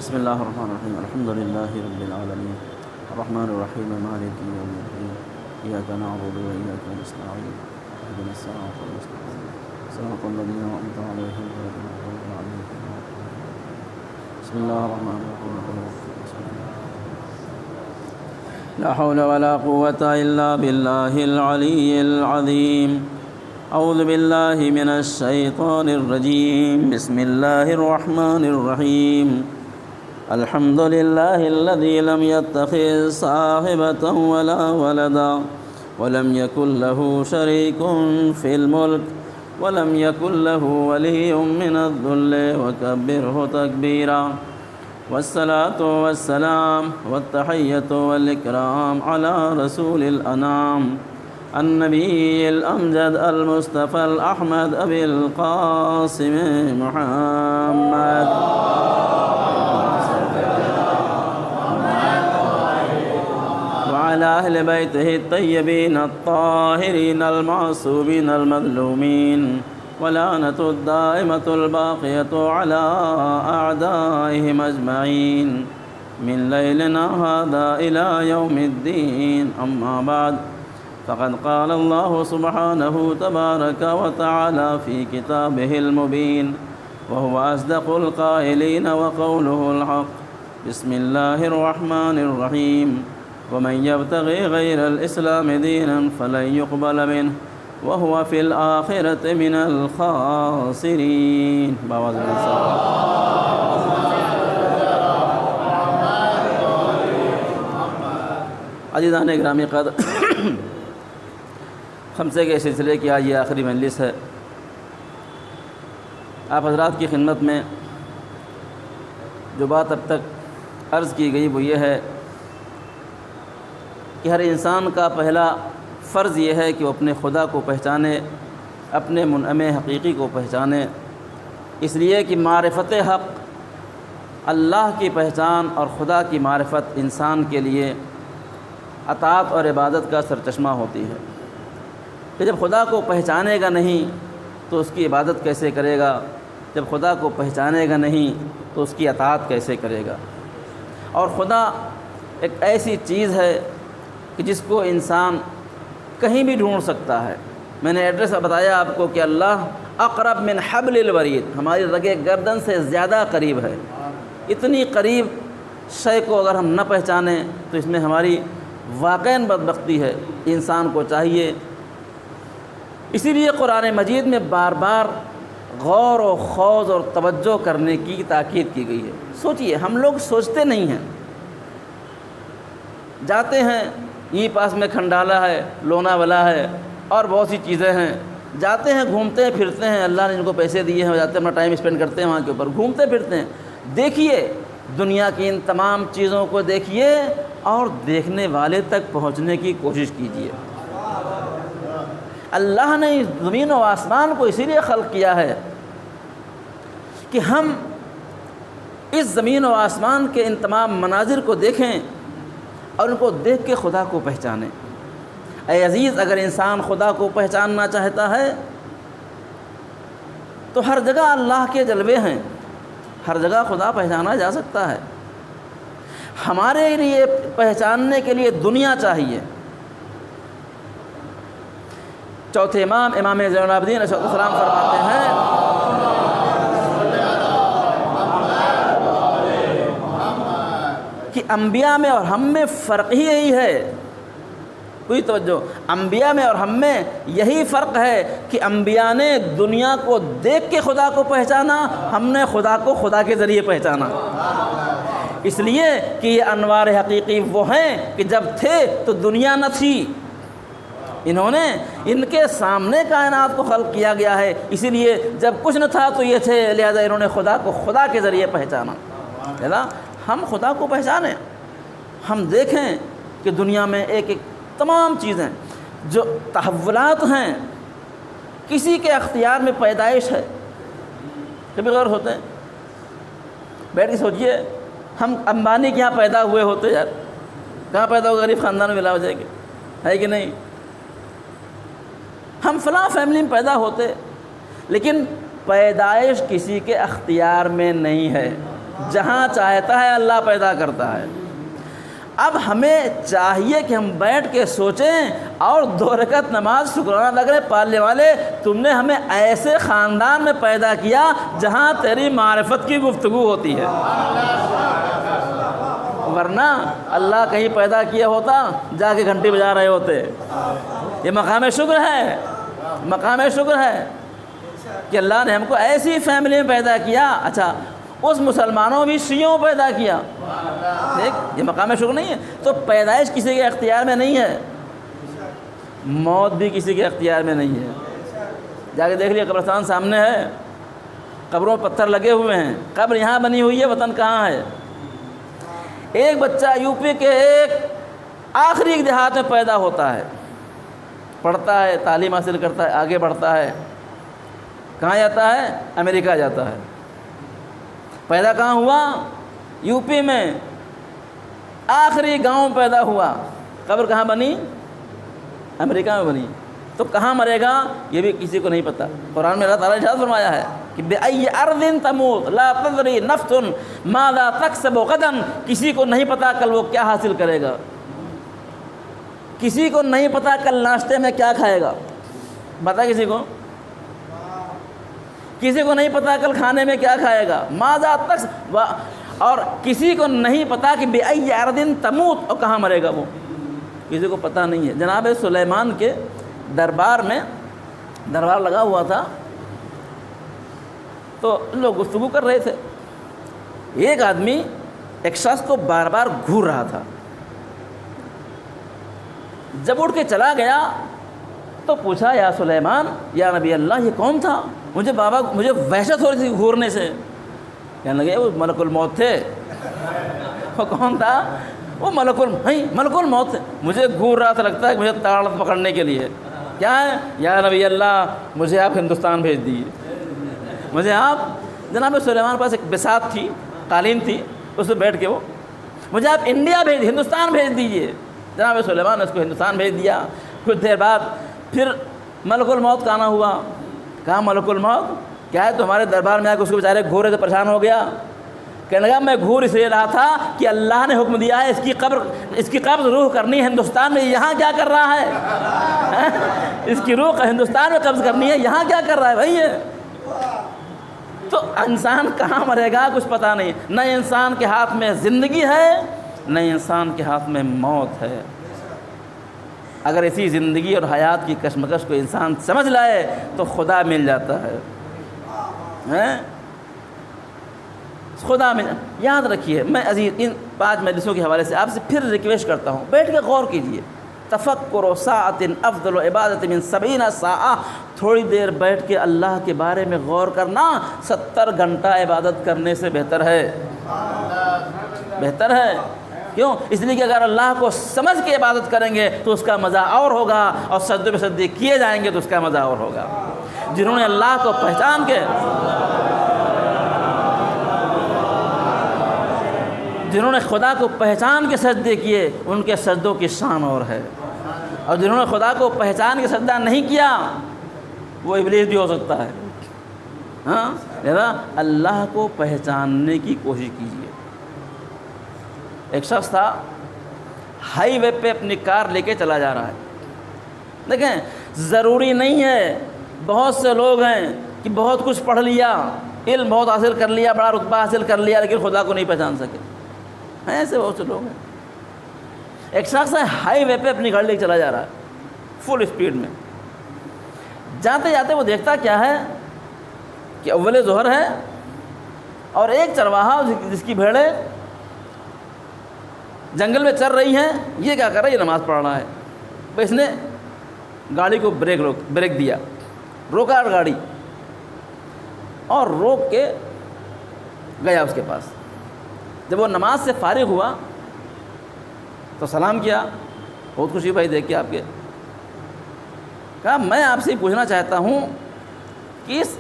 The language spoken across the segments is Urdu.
بسم الله الرحمن الرحيم. الحمد لله رب العالمين الرحمن الرحيم مالك يوم الدين إياك نعبد وإياك نستعين اهدنا الصراط المستقيم صراط الذين أنعمت عليهم غير المغضوب عليهم ولا الضالين. بسم الله الرحمن الرحيم. لا حول ولا قوة إلا بالله العلي العظيم. أعوذ بالله من الشيطان الرجيم. بسم الله الرحمن الرحيم. الحمد لله الذي لم يتخذ صاحبة ولا ولدا ولم يكن له شريك في الملك ولم يكن له ولي من الذل وكبره تكبيرا. والصلاة والسلام والتحية والإكرام على رسول الأنام النبي الأمجد المصطفى الأحمد أبي القاسم محمد وعلى أهل بيته الطيبين الطاهرين المعصومين المظلومين ولعنة الدائمة الباقية على أعدائهم أجمعين من ليلنا هذا إلى يوم الدين. أما بعد، فقد قال الله سبحانه تبارك وتعالى في كتابه المبين وهو أصدق القائلين وقوله الحق. بسم الله الرحمن الرحيم. ومن يبتغي غير الإسلام دينا فلن يقبل منه وهو في الآخرة من الخاسرين. عزیزان گرامی قدر، خمسے کے سلسلے کی آج یہ آخری مجلس ہے. آپ حضرات کی خدمت میں جو بات اب تک عرض کی گئی وہ یہ ہے کہ ہر انسان کا پہلا فرض یہ ہے کہ وہ اپنے خدا کو پہچانے، اپنے منعم حقیقی کو پہچانے، اس لیے کہ معرفت حق، اللہ کی پہچان اور خدا کی معرفت انسان کے لیے اطاعت اور عبادت کا سرچشمہ ہوتی ہے. کہ جب خدا کو پہچانے گا نہیں تو اس کی عبادت کیسے کرے گا؟ جب خدا کو پہچانے گا نہیں تو اس کی اطاعت کیسے کرے گا؟ اور خدا ایک ایسی چیز ہے کہ جس کو انسان کہیں بھی ڈھونڈ سکتا ہے. میں نے ایڈریس بتایا آپ کو کہ اللہ اقرب من حبل الورید، ہماری رگ گردن سے زیادہ قریب ہے. اتنی قریب شے کو اگر ہم نہ پہچانیں تو اس میں ہماری واقعاً بدبختی ہے. انسان کو چاہیے، اسی لیے قرآن مجید میں بار بار غور و خوض اور توجہ کرنے کی تاکید کی گئی ہے. سوچئے، ہم لوگ سوچتے نہیں ہیں. جاتے ہیں، یہ پاس میں کھنڈالا ہے، لوناوالا ہے اور بہت سی چیزیں ہیں. جاتے ہیں، گھومتے ہیں پھرتے ہیں، اللہ نے ان کو پیسے دیے ہیں، جاتے ہیں اپنا ٹائم اسپینڈ کرتے ہیں وہاں کے اوپر، گھومتے پھرتے ہیں. دیکھیے دنیا کی ان تمام چیزوں کو دیکھیے اور دیکھنے والے تک پہنچنے کی کوشش کیجیے. اللہ نے زمین و آسمان کو اسی لیے خلق کیا ہے کہ ہم اس زمین و آسمان کے ان تمام مناظر کو دیکھیں اور ان کو دیکھ کے خدا کو پہچانیں. اے عزیز، اگر انسان خدا کو پہچاننا چاہتا ہے تو ہر جگہ اللہ کے جلوے ہیں، ہر جگہ خدا پہچانا جا سکتا ہے. ہمارے لیے پہچاننے کے لیے دنیا چاہیے. چوتھے امام زین العابدین علیہ السلام فرماتے ہیں کہ انبیاء میں اور ہم میں فرق ہی یہی ہے. کوئی توجہ، انبیاء میں اور ہم میں یہی فرق ہے کہ انبیاء نے دنیا کو دیکھ کے خدا کو پہچانا، ہم نے خدا کو خدا کے ذریعے پہچانا. اس لیے کہ یہ انوار حقیقی وہ ہیں کہ جب تھے تو دنیا نہ تھی. انہوں نے ان کے سامنے کائنات کو خلق کیا گیا ہے، اسی لیے جب کچھ نہ تھا تو یہ تھے، لہذا انہوں نے خدا کو خدا کے ذریعے پہچانا. لہذا ہم خدا کو پہچانیں. ہم دیکھیں کہ دنیا میں ایک ایک تمام چیزیں جو تحولات ہیں کسی کے اختیار میں پیدائش ہے. کبھی غور ہوتے ہیں، بیٹھ کے سوچئے، ہم امبانی کے یہاں پیدا ہوئے ہوتے یار، کہاں پیدا ہو؟ غریب خاندان میں ملا ہو جائے گی، ہے کہ نہیں؟ ہم فلاں فیملی میں پیدا ہوتے، لیکن پیدائش کسی کے اختیار میں نہیں ہے. جہاں چاہتا ہے اللہ پیدا کرتا ہے۔ اب ہمیں چاہیے کہ ہم بیٹھ کے سوچیں اور 2 رکعت نماز شکرانہ ادا کریں، پالنے والے تم نے ہمیں ایسے خاندان میں پیدا کیا جہاں تیری معرفت کی گفتگو ہوتی ہے، ورنہ اللہ کہیں پیدا کیا ہوتا جا کے گھنٹی بجا رہے ہوتے۔ یہ مقام شکر ہے، مقام شکر ہے کہ اللہ نے ہم کو ایسی فیملی میں پیدا کیا۔ اچھا، اس مسلمانوں بھی شیعوں پیدا کیا، دیکھ یہ مقام شکر نہیں ہے؟ تو پیدائش کسی کے اختیار میں نہیں ہے، موت بھی کسی کے اختیار میں نہیں ہے۔ جا کے دیکھ لیا، قبرستان سامنے ہے، قبروں پر پتھر لگے ہوئے ہیں، قبر یہاں بنی ہوئی ہے، وطن کہاں ہے؟ ایک بچہ یو پی کے ایک آخری دیہات میں پیدا ہوتا ہے، پڑھتا ہے، تعلیم حاصل کرتا ہے، آگے بڑھتا ہے، کہاں جاتا ہے؟ امریکہ جاتا ہے۔ پیدا کہاں ہوا؟ یو پی میں، آخری گاؤں پیدا ہوا، قبر کہاں بنی؟ امریکہ میں بنی۔ تو کہاں مرے گا یہ بھی کسی کو نہیں پتہ۔ قرآن میں اللہ تعالیٰ نے ارشاد فرمایا ہے کہ بِأَيِّ أَرْضٍ تَمُوتُ لَا تَدْرِي نَفْسٌ مَاذَا تَكْسِبُ غَدًا، کسی کو نہیں پتہ کل وہ کیا حاصل کرے گا، کسی کو نہیں پتہ کل ناشتے میں کیا کھائے گا، بتا کسی کو؟ کسی کو نہیں پتہ کل کھانے میں کیا کھائے گا، ماذا تکسب، اور کسی کو نہیں پتہ کہ بِأَيِّ أَرْضٍ تَمُوتُ، اور کہاں مرے گا وہ، کسی کو پتہ نہیں ہے۔ جناب سلیمان کے دربار میں دربار لگا ہوا تھا، تو لوگ گفتگو کر رہے تھے، ایک آدمی ایک شخص کو بار بار گھور رہا تھا، جب اٹھ کے چلا گیا تو پوچھا یا سلیمان یا نبی اللہ یہ کون تھا؟ مجھے وحشت ہو رہی تھی گھورنے سے۔ کہنے لگے وہ ملک الموت تھے۔ وہ کون تھا؟ وہ ملک الموت تھے، مجھے گھور رہا تھا، لگتا ہے کہ مجھے تاڑ پکڑنے کے لیے۔ کیا ہے؟ یا نبی اللہ مجھے آپ ہندوستان بھیج دیجیے، مجھے آپ، جناب سلیمان کے پاس ایک بساط تھی، قالین تھی، اس پہ بیٹھ کے وہ، مجھے آپ انڈیا ہندوستان بھیج دیجیے۔ جناب سلیمان نے اس کو ہندوستان بھیج دیا۔ کچھ دیر بعد پھر ملک الموت کا آنا ہوا۔ کہا ملک الموت کیا ہے؟ تو ہمارے دربار میں آ کے اس کو بیچارے گھورے سے پریشان ہو گیا۔ کہنے لگا میں گھور اس لیے رہا تھا کہ اللہ نے حکم دیا ہے اس کی قبض روح کرنی ہے ہندوستان میں، یہاں کیا کر رہا ہے؟ اس کی روح ہندوستان میں قبض کرنی ہے، یہاں کیا کر رہا ہے بھائی؟ تو انسان کہاں مرے گا کچھ پتہ نہیں، نہ انسان کے ہاتھ میں زندگی ہے نہ انسان کے ہاتھ میں موت ہے۔ اگر اسی زندگی اور حیات کی کشمکش کو انسان سمجھ لائے تو خدا مل جاتا ہے، خدا میں۔ یاد رکھیے، میں عزیز ان 5 مجلسوں کے حوالے سے آپ سے پھر ریکویسٹ کرتا ہوں، بیٹھ کے غور کیجئے۔ تفکر ساعۃ افضل عبادت من 70 ساعہ، تھوڑی دیر بیٹھ کے اللہ کے بارے میں غور کرنا 70 گھنٹہ عبادت کرنے سے بہتر ہے، بہتر ہے۔ کیوں؟ اس لیے کہ اگر اللہ کو سمجھ کے عبادت کریں گے تو اس کا مزہ اور ہوگا، اور سجدے پہ سجدے کیے جائیں گے تو اس کا مزہ اور ہوگا۔ جنہوں نے اللہ کو پہچان کے، جنہوں نے خدا کو پہچان کے سجدے کیے ان کے سجدوں کی شان اور ہے، اور جنہوں نے خدا کو پہچان کے سجدہ نہیں کیا وہ ابلیس بھی ہو سکتا ہے۔ ہاں، لہذا اللہ کو پہچاننے کی کوشش کیجیے۔ ایک شخص تھا، ہائی وے پہ اپنی کار لے کے چلا جا رہا ہے۔ دیکھیں، ضروری نہیں ہے، بہت سے لوگ ہیں کہ بہت کچھ پڑھ لیا، علم بہت حاصل کر لیا، بڑا رتبہ حاصل کر لیا، لیکن خدا کو نہیں پہچان سکے، ہیں ایسے بہت سے لوگ ہیں۔ ایک شخص ہے، ہائی وے پہ اپنی گاڑی لے کے چلا جا رہا ہے فل اسپیڈ میں، جاتے جاتے وہ دیکھتا کیا ہے کہ اول ظہر ہے اور ایک چرواہا جس کی بھیڑیں جنگل میں چر رہی ہیں، یہ کیا کر رہا ہے؟ یہ نماز پڑھ رہا ہے۔ بس اس نے گاڑی کو بریک دیا، روکا گاڑی اور روک کے گیا اس کے پاس۔ جب وہ نماز سے فارغ ہوا تو سلام کیا، بہت خوشی بھائی دیکھ کے آپ کے۔ کہا میں آپ سے پوچھنا چاہتا ہوں کہ اس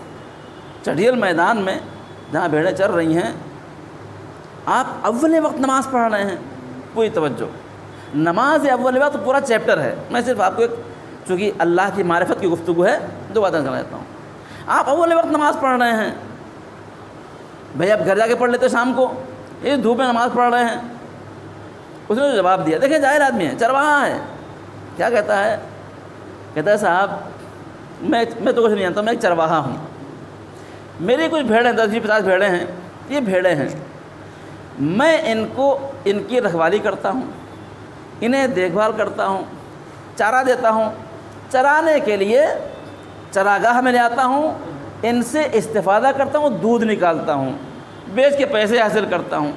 چڑھیل میدان میں جہاں بھیڑیں چر رہی ہیں آپ اول وقت نماز پڑھ رہے ہیں؟ پوری توجہ، نماز اول وقت پورا چیپٹر ہے، میں صرف آپ کو ایک، چونکہ اللہ کی معرفت کی گفتگو ہے، 2 باتیں سمجھاتا ہوں۔ آپ اول وقت نماز پڑھ رہے ہیں بھائی آپ گھر جا کے پڑھ لیتے شام کو، یہ دھوپ میں نماز پڑھ رہے ہیں۔ اس نے جواب دیا، دیکھیں ظاہر آدمی ہے، چرواہا ہے، کیا کہتا ہے؟ کہتا ہے صاحب میں تو کچھ نہیں جانتا، میں ایک چرواہا ہوں، میری کچھ بھیڑیں 10-50 بھیڑیں ہیں، یہ بھیڑیں ہیں، میں ان کی رکھوالی کرتا ہوں، انہیں دیکھ بھال کرتا ہوں، چارہ دیتا ہوں، چرانے کے لیے چراگاہ میں لے آتا ہوں، ان سے استفادہ کرتا ہوں، دودھ نکالتا ہوں، بیچ کے پیسے حاصل کرتا ہوں،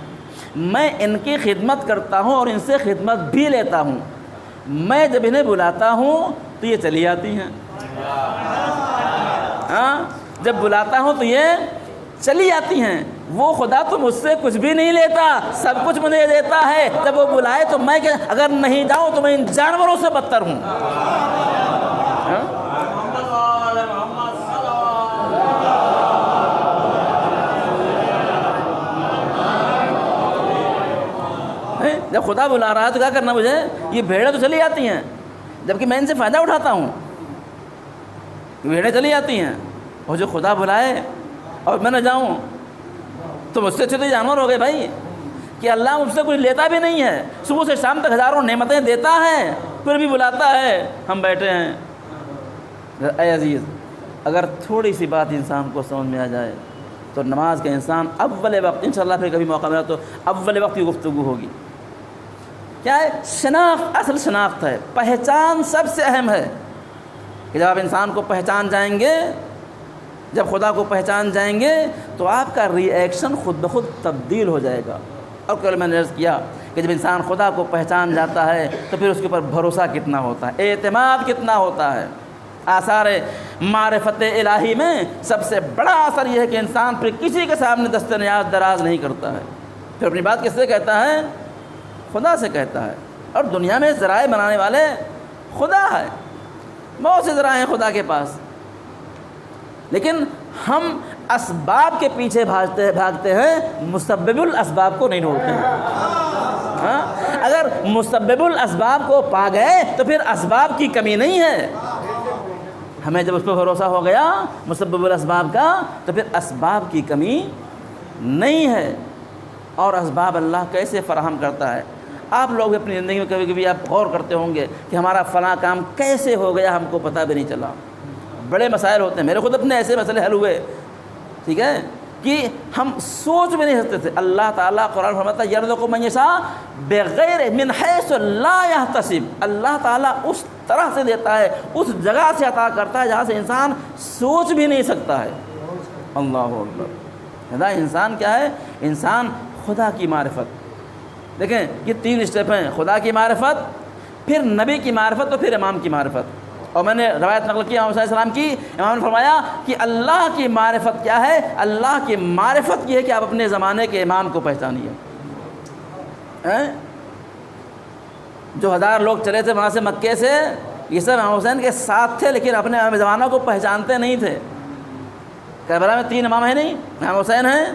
میں ان کی خدمت کرتا ہوں اور ان سے خدمت بھی لیتا ہوں، میں جب انہیں بلاتا ہوں تو یہ چلی آتی ہیں، ہاں جب بلاتا ہوں تو یہ چلی آتی ہیں۔ وہ خدا تو مجھ سے کچھ بھی نہیں لیتا، سب کچھ مجھے دیتا ہے، جب وہ بلائے تو میں اگر نہیں جاؤں تو میں ان جانوروں سے بدتر ہوں۔ جب خدا بلا رہا ہے تو کیا کرنا مجھے؟ یہ بھیڑیں تو چلی آتی ہیں، جبکہ میں ان سے فائدہ اٹھاتا ہوں، بھیڑیں چلی آتی ہیں، اور جو خدا بلائے اور میں نہ جاؤں تو مجھ سے اچھے تو جانور ہو گئے بھائی، کہ اللہ مجھ سے کچھ لیتا بھی نہیں ہے، صبح سے شام تک ہزاروں نعمتیں دیتا ہے، پھر بھی بلاتا ہے، ہم بیٹھے ہیں۔ اے عزیز، اگر تھوڑی سی بات انسان کو سمجھ میں آ جائے تو نماز کا انسان اول وقت، انشاءاللہ پھر کبھی موقع ملا تو اول وقت کی گفتگو ہوگی، کیا ہے؟ شناخت، اصل شناخت ہے، پہچان سب سے اہم ہے، کہ جب آپ انسان کو پہچان جائیں گے، جب خدا کو پہچان جائیں گے تو آپ کا ری ایکشن خود بخود تبدیل ہو جائے گا۔ اور کل میں نے عرض کیا کہ جب انسان خدا کو پہچان جاتا ہے تو پھر اس کے اوپر بھروسہ کتنا ہوتا ہے، اعتماد کتنا ہوتا ہے۔ آثار معرفت الہی میں سب سے بڑا اثر یہ ہے کہ انسان پھر کسی کے سامنے دست نیاز دراز نہیں کرتا ہے، پھر اپنی بات کس سے کہتا ہے؟ خدا سے کہتا ہے۔ اور دنیا میں ذرائع بنانے والے خدا ہے، بہت سے ذرائع ہیں خدا کے پاس، لیکن ہم اسباب کے پیچھے بھاگتے ہیں، مسبب الاسباب کو نہیں ڈھونڈتے ہیں۔ ہاں، اگر مسبب الاسباب کو پا گئے تو پھر اسباب کی کمی نہیں ہے، ہمیں جب اس پہ بھروسہ ہو گیا مسبب الاسباب کا تو پھر اسباب کی کمی نہیں ہے۔ اور اسباب اللہ کیسے فراہم کرتا ہے؟ آپ لوگ اپنی زندگی میں کبھی کبھی آپ غور کرتے ہوں گے کہ ہمارا فلاں کام کیسے ہو گیا، ہم کو پتہ بھی نہیں چلا۔ بڑے مسائل ہوتے ہیں، میرے خود اپنے ایسے مسئلے حل ہوئے، ٹھیک ہے، کہ ہم سوچ بھی نہیں سکتے تھے۔ اللہ تعالیٰ قرآن فرماتا ہے یرزق من یشاء بغیر من حیث لا یحتسب، اللہ تعالیٰ اس طرح سے دیتا ہے، اس جگہ سے عطا کرتا ہے جہاں سے انسان سوچ بھی نہیں سکتا ہے۔ اللہ اکبر۔ ہدا انسان کیا ہے؟ انسان خدا کی معرفت۔ دیکھیں یہ 3 اسٹیپ ہیں، خدا کی معرفت، پھر نبی کی معرفت، اور پھر امام کی معرفت۔ اور میں نے روایت نقل کی امام صلی اللہ علیہ وسلم کی، امام نے فرمایا کہ اللہ کی معرفت کیا ہے؟ اللہ کی معرفت یہ ہے کہ آپ اپنے زمانے کے امام کو پہچانیے۔ جو 1000 لوگ چلے تھے وہاں سے مکے سے، یہ سب امام حسین کے ساتھ تھے، لیکن اپنے امام زمانہ کو پہچانتے نہیں تھے۔ کربلا میں 3 امام ہیں نہیں، امام حسین ہیں،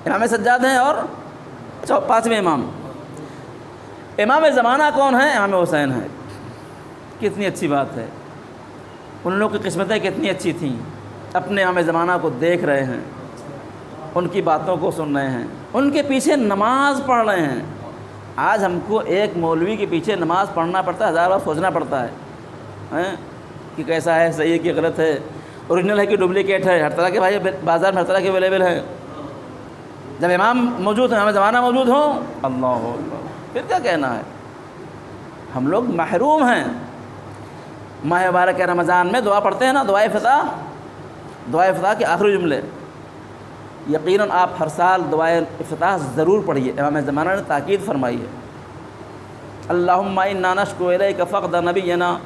امام سجاد ہیں، اور 5ویں امام۔ امام زمانہ کون ہیں؟ امام حسین ہیں۔ کتنی اچھی بات ہے، ان لوگوں کی قسمتیں کتنی اچھی تھیں، اپنے امام زمانہ کو دیکھ رہے ہیں، ان کی باتوں کو سن رہے ہیں، ان کے پیچھے نماز پڑھ رہے ہیں۔ آج ہم کو ایک مولوی کے پیچھے نماز پڑھنا پڑتا ہے، 1000 بار سوچنا پڑتا ہے کہ کیسا ہے، صحیح ہے کہ غلط ہے، اوریجنل ہے کہ ڈپلیکیٹ ہے۔ ہر طرح کے بھائی بازار میں ہر طرح کے اویلیبل ہیں۔ جب امام موجود ہیں، امام زمانہ موجود ہوں، اللہ اکبر، پھر کیا کہنا ہے؟ ہم لوگ محروم ہیں۔ ماہ مبارک رمضان میں دعا پڑھتے ہیں نا، دعائے افتتاح کے آخری جملے، یقیناً آپ ہر سال دعائے افتتاح ضرور پڑھیے، امام زمانہ نے تاکید فرمائی ہے۔ اللہم انا نشکو الیک فقد نبینا،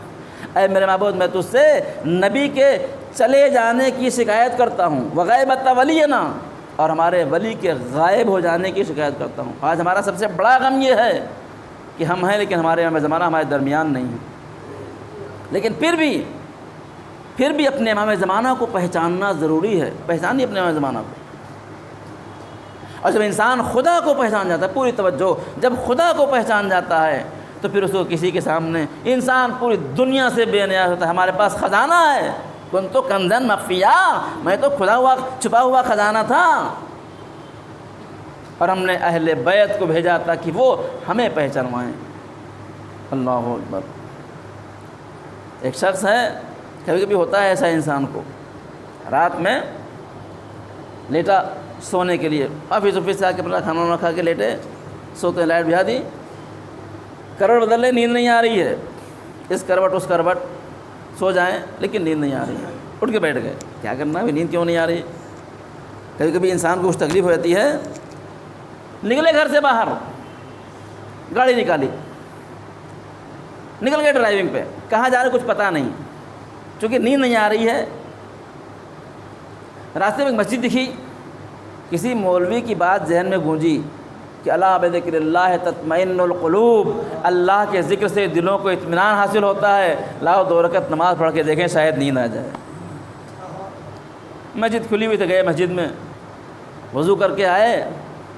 اے میرے معبود میں تجھ سے نبی کے چلے جانے کی شکایت کرتا ہوں، وغیبت ولینا، اور ہمارے ولی کے غائب ہو جانے کی شکایت کرتا ہوں۔ آج ہمارا سب سے بڑا غم یہ ہے کہ ہم ہیں لیکن ہمارے امام زمانہ ہمارے درمیان نہیں ہیں، لیکن پھر بھی اپنے امام زمانہ کو پہچاننا ضروری ہے۔ پہچانیے اپنے امام زمانہ کو۔ اور جب انسان خدا کو پہچان جاتا ہے، پوری توجہ، جب خدا کو پہچان جاتا ہے تو پھر اس کو کسی کے سامنے انسان پوری دنیا سے بے نیاز ہوتا ہے۔ ہمارے پاس خزانہ ہے، کن تو کنزن مخفیہ، میں تو کھلا ہوا چھپا ہوا خزانہ تھا، اور ہم نے اہل بیت کو بھیجا تاکہ وہ ہمیں پہچانوائیں۔ اللہ اکبر۔ ایک شخص ہے، کبھی کبھی ہوتا ہے ایسا انسان کو، رات میں لیٹا سونے کے لیے، آفس سے آ کے اپنا کھانا وانا کھا کے لیٹے، سوتے ہیں، لائٹ بجھا دی، کروٹ بدل لے، نیند نہیں آ رہی ہے، اس کروٹ اس کروٹ سو جائیں لیکن نیند نہیں آ رہی ہے، اٹھ کے بیٹھ گئے، کیا کرنا ہے، نیند کیوں نہیں آ رہی؟ کبھی کبھی انسان کو کچھ تکلیف ہو جاتی ہے، نکلے گھر سے باہر، گاڑی نکالی، نکل گئے ڈرائیونگ پہ، کہاں جا رہے کچھ پتہ نہیں، چونکہ نیند نہیں آ رہی ہے۔ راستے میں ایک مسجد دکھی، کسی مولوی کی بات ذہن میں گونجی کہ الا بذکر اللہ تطمئن القلوب، اللہ کے ذکر سے دلوں کو اطمینان حاصل ہوتا ہے، لاؤ 2 رکعت نماز پڑھ کے دیکھیں شاید نیند آ جائے۔ مسجد کھلی ہوئی تو گئے مسجد میں، وضو کر کے آئے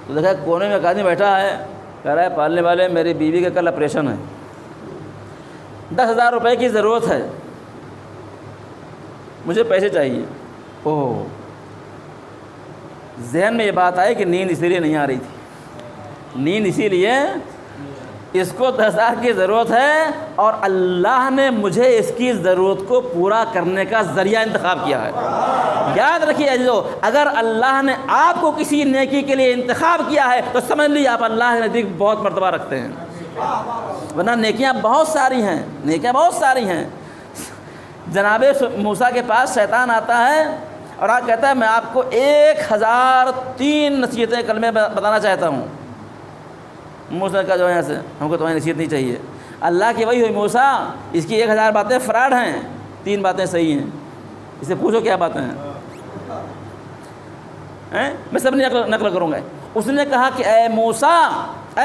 تو دیکھا کونے میں ایک آدمی بیٹھا ہے، کہہ رہا ہے پالنے والے میری بیوی کا کل آپریشن ہے، 10,000 روپے کی ضرورت ہے، مجھے پیسے چاہیے۔ اوہ، ذہن میں یہ بات آئی کہ نیند اسی لیے نہیں آ رہی تھی، نیند اسی لیے اس کو 10,000 کی ضرورت ہے اور اللہ نے مجھے اس کی ضرورت کو پورا کرنے کا ذریعہ انتخاب کیا ہے۔ یاد رکھیے عزیزو، اگر اللہ نے آپ کو کسی نیکی کے لیے انتخاب کیا ہے تو سمجھ لیجیے آپ اللہ کے نزدیک بہت مرتبہ رکھتے ہیں، ورنہ نیکیاں بہت ساری ہیں، نیکیاں بہت ساری ہیں۔ جناب موسیٰ کے پاس شیطان آتا ہے اور کہتا ہے میں آپ کو 1003 نصیحتیں کلمے بتانا چاہتا ہوں۔ موسیٰ کا جو ہے سے ہم کو تمہاری نصیحت نہیں چاہیے، اللہ کی وہی ہوئی موسیٰ اس کی 1000 باتیں فراڈ ہیں، 3 باتیں صحیح ہیں، اسے پوچھو کیا باتیں ہیں، میں سب نقل کروں گا۔ اس نے کہا کہ اے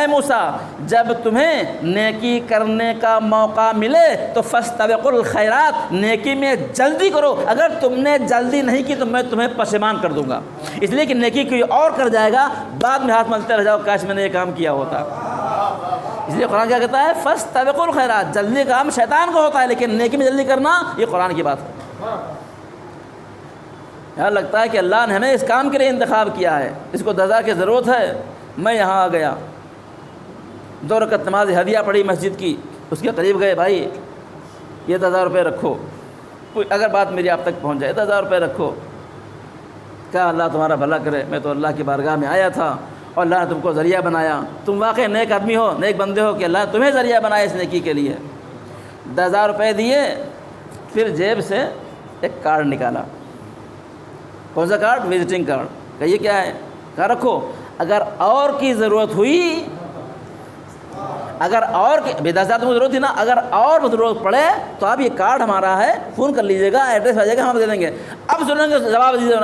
موسیٰ جب تمہیں نیکی کرنے کا موقع ملے تو فاستبقوا الخیرات، نیکی میں جلدی کرو، اگر تم نے جلدی نہیں کی تو میں تمہیں پشیمان کر دوں گا، اس لیے کہ نیکی کوئی اور کر جائے گا، بعد میں ہاتھ ملتے رہ جاؤ کاش میں نے یہ کام کیا ہوتا۔ اس لیے قرآن کیا کہتا ہے، فاستبقوا الخیرات، جلدی کام شیطان کو ہوتا ہے لیکن نیکی میں جلدی کرنا یہ قرآن کی بات ہے۔ یہاں لگتا ہے کہ اللہ نے ہمیں اس کام کے لیے انتخاب کیا ہے، اس کو 10,000 کی ضرورت ہے، میں یہاں آ گیا، 2 رکعت نماز ہدیہ پڑھی مسجد کی، اس کے قریب گئے، بھائی یہ 10,000 روپے رکھو، اگر بات میری آپ تک پہنچ جائے 10,000 روپے رکھو، کیا اللہ تمہارا بھلا کرے، میں تو اللہ کی بارگاہ میں آیا تھا اور اللہ نے تم کو ذریعہ بنایا، تم واقعی نیک آدمی ہو، نیک بندے ہو کہ اللہ نے تمہیں ذریعہ بنایا اس نیکی کے لیے۔ 10,000 روپے دیے، پھر جیب سے ایک کارڈ نکالا، کون سا کارڈ؟ Visiting card. کہیے کیا ہے؟ کہا رکھو، اگر اور کی ضرورت ہوئی، اگر اور کی 10,000 تم کو ضرورت تھی نا، اگر اور ضرورت پڑے تو آپ یہ کارڈ ہمارا ہے، فون کر لیجیے گا، ایڈریس آ جائے گا، ہم دے دیں گے۔ اب سنیں گے جواب دیجیے،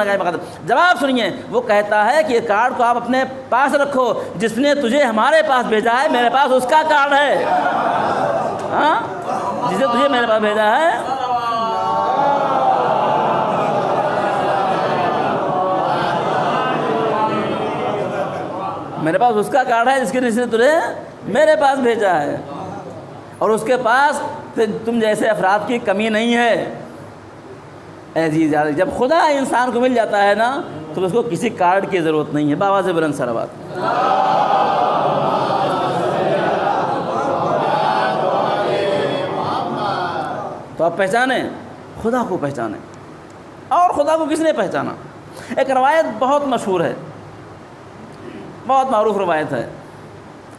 جواب سنیے، وہ کہتا ہے کہ یہ کارڈ کو آپ اپنے پاس رکھو، جس نے تجھے ہمارے پاس بھیجا ہے میرے پاس اس کا کارڈ ہے، ہاں جسے تجھے میرے پاس بھیجا ہے میرے پاس اس کا کارڈ ہے، جس نے تجھے میرے پاس بھیجا ہے، اور اس کے پاس تم جیسے افراد کی کمی نہیں ہے۔ اے عزیز، جب خدا انسان کو مل جاتا ہے نا تو اس کو کسی کارڈ کی ضرورت نہیں ہے۔ بآواز بلند صلوات۔ تو آپ پہچانیں، خدا کو پہچانیں، اور خدا کو کس نے پہچانا؟ ایک روایت بہت مشہور ہے، بہت معروف روایت ہے،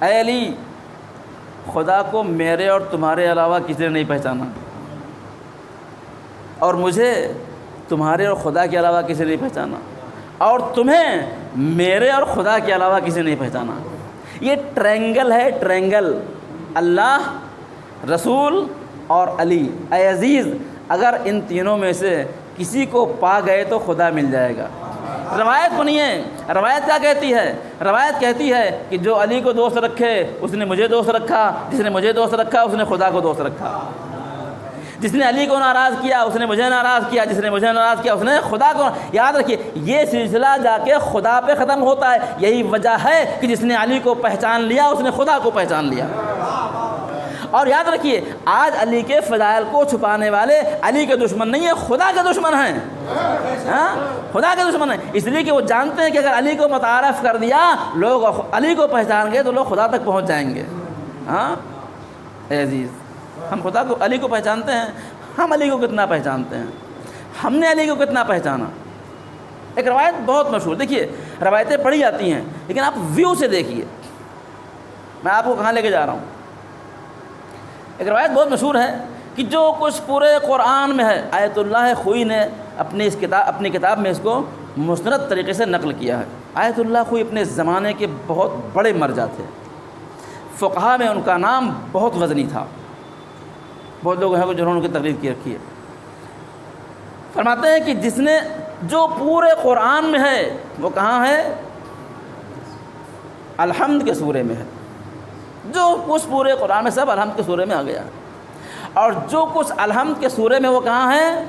اے علی خدا کو میرے اور تمہارے علاوہ کسی نے نہیں پہچانا، اور مجھے تمہارے اور خدا کے علاوہ کسی نے نہیں پہچانا، اور تمہیں میرے اور خدا کے علاوہ کسی نے نہیں پہچانا۔ یہ ٹرینگل ہے، ٹرینگل، اللہ، رسول اور علی۔ اے عزیز، اگر ان تینوں میں سے کسی کو پا گئے تو خدا مل جائے گا۔ روایت سنیے، روایت کیا کہتی ہے؟ روایت کہتی ہے کہ جو علی کو دوست رکھے اس نے مجھے دوست رکھا، جس نے مجھے دوست رکھا اس نے خدا کو دوست رکھا، جس نے علی کو ناراض کیا اس نے مجھے ناراض کیا، جس نے مجھے ناراض کیا اس نے خدا کو۔ یاد رکھیے، یہ سلسلہ جا کے خدا پہ ختم ہوتا ہے۔ یہی وجہ ہے کہ جس نے علی کو پہچان لیا اس نے خدا کو پہچان لیا، اور یاد رکھیے آج علی کے فضائل کو چھپانے والے علی کے دشمن نہیں ہیں، خدا کے دشمن ہیں، ہاں خدا کے دشمن ہیں، اس لیے کہ وہ جانتے ہیں کہ اگر علی کو متعارف کر دیا لوگ علی کو پہچان گئے تو لوگ خدا تک پہنچ جائیں گے۔ ہاں اے عزیز، ہم خدا کو علی کو پہچانتے ہیں، ہم علی کو کتنا پہچانتے ہیں، ہم نے علی کو کتنا پہچانا۔ ایک روایت بہت مشہور، دیکھیے روایتیں پڑھی جاتی ہیں لیکن آپ ویو سے دیکھیے، میں آپ کو کہاں لے کے جا رہا ہوں۔ ایک روایت بہت مشہور ہے کہ جو کچھ پورے قرآن میں ہے آیت اللہ خوئی نے اپنی کتاب میں اس کو مستند طریقے سے نقل کیا ہے۔ آیت اللہ خوئی اپنے زمانے کے بہت بڑے مرجع تھے، فقہا میں ان کا نام بہت وزنی تھا، بہت لوگ ہیں جنہوں نے ان کی تقریر کی رکھی ہے۔ فرماتے ہیں کہ جس نے جو پورے قرآن میں ہے وہ کہاں ہے؟ الحمد کے سورے میں ہے، جو کچھ پورے قرآن میں سب الحمد کے سورے میں آ گیا ہے، اور جو کچھ الحمد کے سورے میں وہ کہاں ہے؟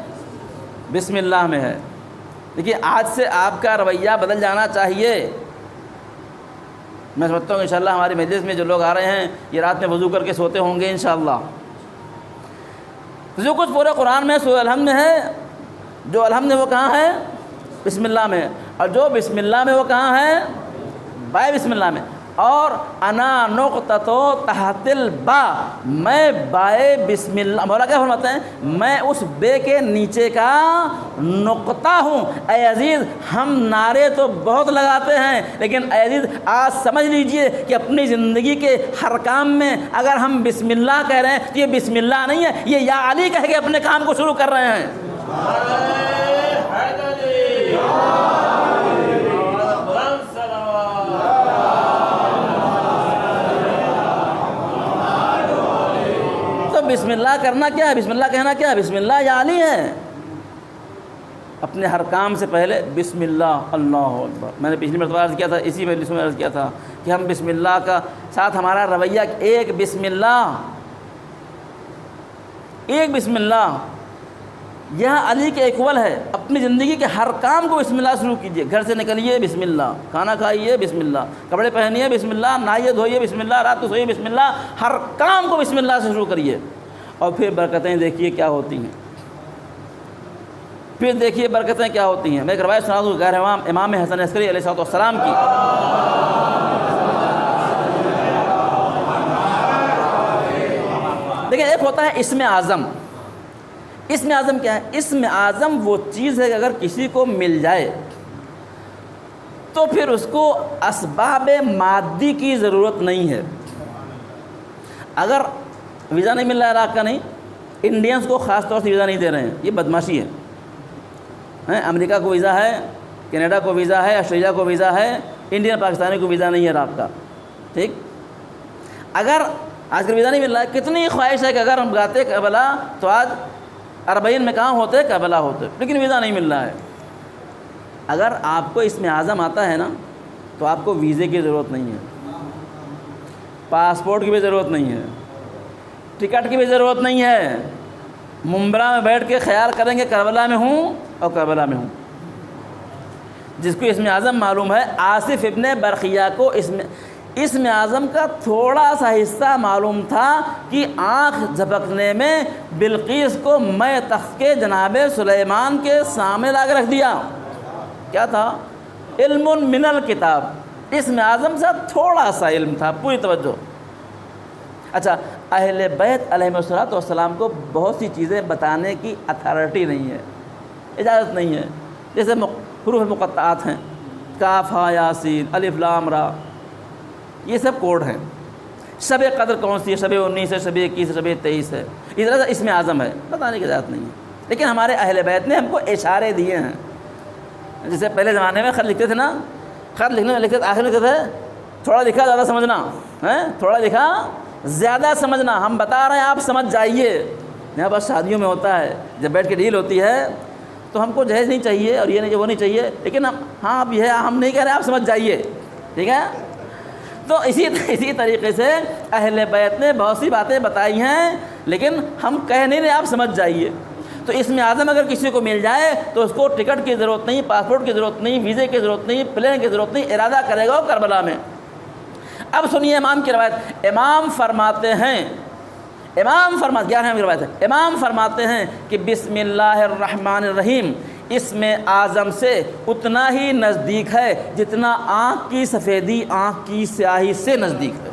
بسم اللہ میں ہے۔ دیکھیے آج سے آپ کا رویہ بدل جانا چاہیے۔ میں سمجھتا ہوں انشاءاللہ ہماری مجلس میں جو لوگ آ رہے ہیں یہ رات میں وضو کر کے سوتے ہوں گے انشاءاللہ۔ جو کچھ پورے قرآن میں سورہ الحمد میں ہے، جو الحمد ہے وہ کہاں ہے؟ بسم اللہ میں، اور جو بسم اللہ میں وہ کہاں ہے؟ بائے بسم اللہ میں۔ اور انا نقطۃ تحت البا، میں بائے بسم اللہ، مولا کیا فرماتے ہیں؟ میں اس بے کے نیچے کا نقطہ ہوں۔ اے عزیز ہم نعرے تو بہت لگاتے ہیں لیکن اے عزیز آج سمجھ لیجئے کہ اپنی زندگی کے ہر کام میں اگر ہم بسم اللہ کہہ رہے ہیں تو یہ بسم اللہ نہیں ہے، یہ یا علی کہہ کے اپنے کام کو شروع کر رہے ہیں۔ بسم اللہ کرنا کیا ہے؟ بسم اللہ کہنا کیا ہے؟ بسم اللہ یا علی ہے۔ اپنے ہر کام سے پہلے بسم اللہ، اللہ اکبر۔ میں نے پچھلی مرتبہ عرض کیا تھا، اسی مجلس میں عرض کیا تھا کہ ہم بسم اللہ کا ساتھ ہمارا رویہ ایک بسم اللہ، ایک بسم اللہ یہ علی کے ایکول ہے۔ اپنی زندگی کے ہر کام کو بسم اللہ شروع کیجئے، گھر سے نکلیے بسم اللہ، کھانا کھائیے بسم اللہ، کپڑے پہنیے بسم اللہ، نہائیے دھوئیے بسم اللہ، رات کو سوئیے بسم اللہ، ہر کام کو بسم اللہ سے شروع کریے، اور پھر برکتیں دیکھیے کیا ہوتی ہیں، پھر دیکھیے برکتیں کیا ہوتی ہیں۔ میں ایک روایت سنا دوں غیر امام حسن عسکری علیہ السلام کی۔ دیکھیں ایک ہوتا ہے اسم اعظم۔ اسم اعظم کیا ہے؟ اسم اعظم وہ چیز ہے کہ اگر کسی کو مل جائے تو پھر اس کو اسباب مادی کی ضرورت نہیں ہے۔ اگر ویزا نہیں مل رہا ہے عراق کا، نہیں، انڈینز کو خاص طور سے ویزا نہیں دے رہے ہیں، یہ بدماشی ہے۔ امریکہ کو ویزا ہے، کینیڈا کو ویزا ہے، آسٹریلیا کو ویزا ہے، انڈین پاکستانی کو ویزا نہیں ہے عراق کا، ٹھیک۔ اگر آج کل ویزا نہیں مل رہا ہے، کتنی خواہش ہے کہ اگر ہم گاتے کربلا تو آج اربعین میں کہاں ہوتے؟ کربلا ہوتے، لیکن ویزا نہیں مل رہا ہے۔ اگر آپ کو اسم اعظم آتا ہے نا تو آپ کو ویزے کی ضرورت نہیں ہے، پاسپورٹ کی بھی ضرورت نہیں ہے، ٹکٹ کی بھی ضرورت نہیں ہے۔ ممبرا میں بیٹھ کے خیال کریں گے کربلا میں ہوں اور کربلا میں ہوں۔ جس کو اسم اعظم معلوم ہے، آصف ابن برقیہ کو اسم اعظم کا تھوڑا سا حصہ معلوم تھا کہ آنکھ جھپکنے میں بلقیس کو میں تخت کے جناب سلیمان کے سامنے لا کے رکھ دیا۔ کیا تھا؟ علم من الکتاب۔ اسم اعظم سے تھوڑا سا علم تھا، پوری توجہ۔ اچھا، اہل بیت علیہ السلام کو بہت سی چیزیں بتانے کی اتھارٹی نہیں ہے، اجازت نہیں ہے، جیسے حروف مقطعات ہیں، کاف ہا یاسین الف لام را، یہ سب کوڈ ہیں۔ شب قدر کون سی ہے؟ شب 19 ہے، شب 21 ہے، شب 23 ہے، اس طرح سے اسم اعظم ہے، بتانے کی اجازت نہیں ہے۔ لیکن ہمارے اہل بیت نے ہم کو اشارے دیے ہیں۔ جیسے پہلے زمانے میں خط لکھتے تھے نا، خط لکھنے میں لکھتے آخر لکھتے تھے تھوڑا لکھا زیادہ سمجھنا ہے، تھوڑا لکھا زیادہ سمجھنا، ہم بتا رہے ہیں آپ سمجھ جائیے۔ یہاں بس شادیوں میں ہوتا ہے، جب بیٹھ کے ڈیل ہوتی ہے تو ہم کو جہیز نہیں چاہیے اور یہ نہیں وہ نہیں چاہیے، لیکن ہاں اب یہ ہم نہیں کہہ رہے، آپ سمجھ جائیے، ٹھیک ہے۔ تو اسی طریقے سے اہل بیت نے بہت سی باتیں بتائی ہیں لیکن ہم کہہ نہیں رہے، آپ سمجھ جائیے۔ تو اسم اعظم اگر کسی کو مل جائے تو اس کو ٹکٹ کی ضرورت نہیں، پاسپورٹ کی ضرورت نہیں، ویزے کی ضرورت نہیں، پلین کی ضرورت نہیں، ارادہ کرے گا وہ کربلا میں۔ اب سنیے امام کی روایت۔ امام فرماتے ہیں امام فرماتے 11ویں کی روایت ہے، امام فرماتے ہیں کہ بسم اللہ الرحمن الرحیم اسم اعظم سے اتنا ہی نزدیک ہے جتنا آنکھ کی سفیدی آنکھ کی سیاہی سے نزدیک ہے۔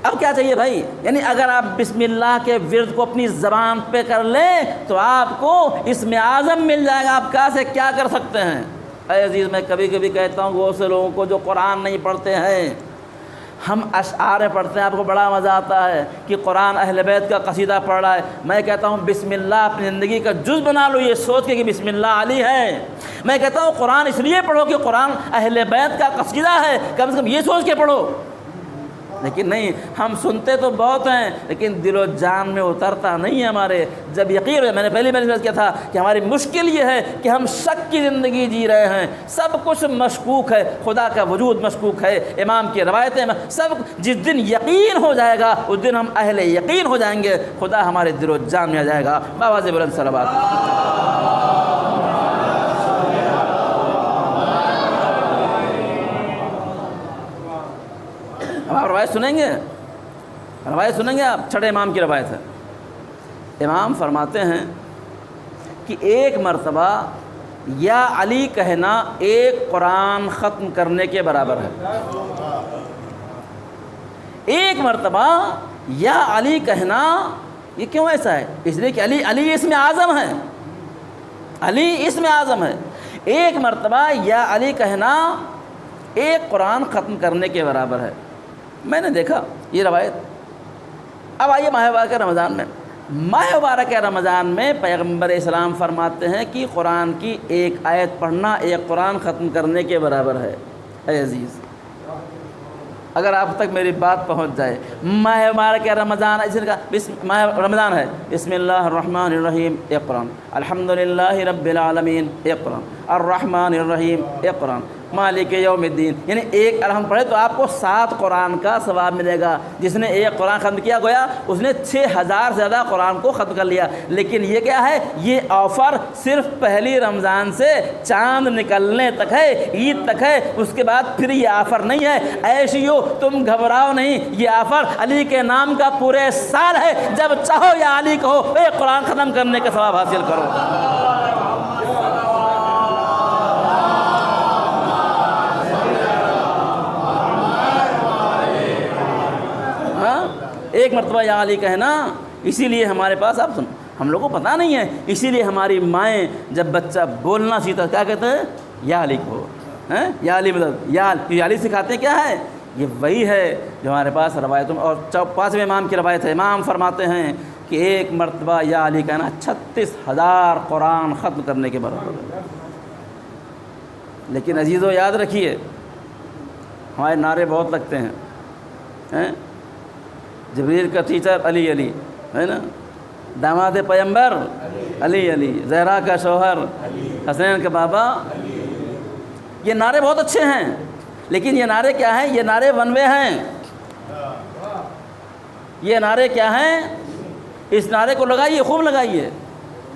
اب کیا چاہیے بھائی؟ یعنی اگر آپ بسم اللہ کے ورد کو اپنی زبان پہ کر لیں تو آپ کو اسم اعظم مل جائے گا، آپ کہاں سے کیا کر سکتے ہیں۔ اے عزیز، میں کبھی کبھی کہتا ہوں وہ سے لوگوں کو جو قرآن نہیں پڑھتے ہیں، ہم اشعار پڑھتے ہیں، آپ کو بڑا مزہ آتا ہے کہ قرآن اہل بیت کا قصیدہ پڑھ رہا ہے۔ میں کہتا ہوں بسم اللہ اپنی زندگی کا جز بنا لو، یہ سوچ کے کہ بسم اللہ علی ہے۔ میں کہتا ہوں قرآن اس لیے پڑھو کہ قرآن اہل بیت کا قصیدہ ہے، کم سے کم یہ سوچ کے پڑھو۔ لیکن نہیں، ہم سنتے تو بہت ہیں لیکن دل و جان میں اترتا نہیں ہے ہمارے۔ جب یقین ہے، میں نے پہلی بار کیا تھا کہ ہماری مشکل یہ ہے کہ ہم شک کی زندگی جی رہے ہیں، سب کچھ مشکوک ہے، خدا کا وجود مشکوک ہے، امام کی روایتیں سب۔ جس دن یقین ہو جائے گا اس دن ہم اہل یقین ہو جائیں گے، خدا ہمارے دل و جان میں آ جائے گا۔ بابا سے بلند صلوات۔ اب آپ روایت سنیں گے آپ، چھٹے امام کی روایت ہے۔ امام فرماتے ہیں کہ ایک مرتبہ یا علی کہنا ایک قرآن ختم کرنے کے برابر ہے۔ ایک مرتبہ یا علی کہنا، یہ کیوں ایسا ہے؟ اس لیے کہ علی اسم اعظم ہے، علی اسم اعظم ہے۔ ایک مرتبہ یا علی کہنا ایک قرآن ختم کرنے کے برابر ہے۔ میں نے دیکھا یہ روایت۔ اب آئیے ماہ مبارک رمضان میں پیغمبر اسلام فرماتے ہیں کہ قرآن کی ایک آیت پڑھنا ایک قرآن ختم کرنے کے برابر ہے۔ اے عزیز، اگر آپ تک میری بات پہنچ جائے، ماہ مبارک رمضان، اس کا ماہ رمضان ہے، بسم اللہ الرحمن الرحیم اقرأ، الحمدللہ رب العالمین اقرأ، الرحمن الرحیم اقرأ، مالک یوم الدین، یعنی ایک الحمد پڑھے تو آپ کو 7 قرآن کا ثواب ملے گا۔ جس نے ایک قرآن ختم کیا گویا اس نے 6000 سے زیادہ قرآن کو ختم کر لیا۔ لیکن یہ کیا ہے؟ یہ آفر صرف پہلی رمضان سے چاند نکلنے تک ہے، عید تک ہے، اس کے بعد پھر یہ آفر نہیں ہے۔ ایشیو، تم گھبراؤ نہیں، یہ آفر علی کے نام کا پورے سال ہے۔ جب چاہو یا علی کہو، ایک قرآن ختم کرنے کا ثواب حاصل کرو۔ ایک مرتبہ یا علی کہنا، اسی لیے ہمارے پاس، آپ ہم لوگوں کو پتہ نہیں ہے، اسی لیے ہماری مائیں جب بچہ بولنا سیکھتا کیا کہتے ہیں؟ یا علی کہو، یا علی، مطلب یا علی سکھاتے ہیں۔ کیا ہے یہ؟ وہی ہے جو ہمارے پاس روایتوں میں۔ اور 5ویں امام کی روایت ہے، امام فرماتے ہیں کہ ایک مرتبہ یا علی کہنا 36000 قرآن ختم کرنے کے برابر ہے۔ لیکن عزیزو یاد رکھیے، ہمارے نعرے بہت لگتے ہیں، جبریل کا ٹیچر علی علی ہے نا، داماد پیغمبر علی علی، زہرا کا شوہر حسین کا بابا، یہ نعرے بہت اچھے ہیں، لیکن یہ نعرے کیا ہیں؟ یہ نعرے ون وے ہیں۔ یہ نعرے کیا ہیں؟ اس نعرے کو لگائیے، خوب لگائیے،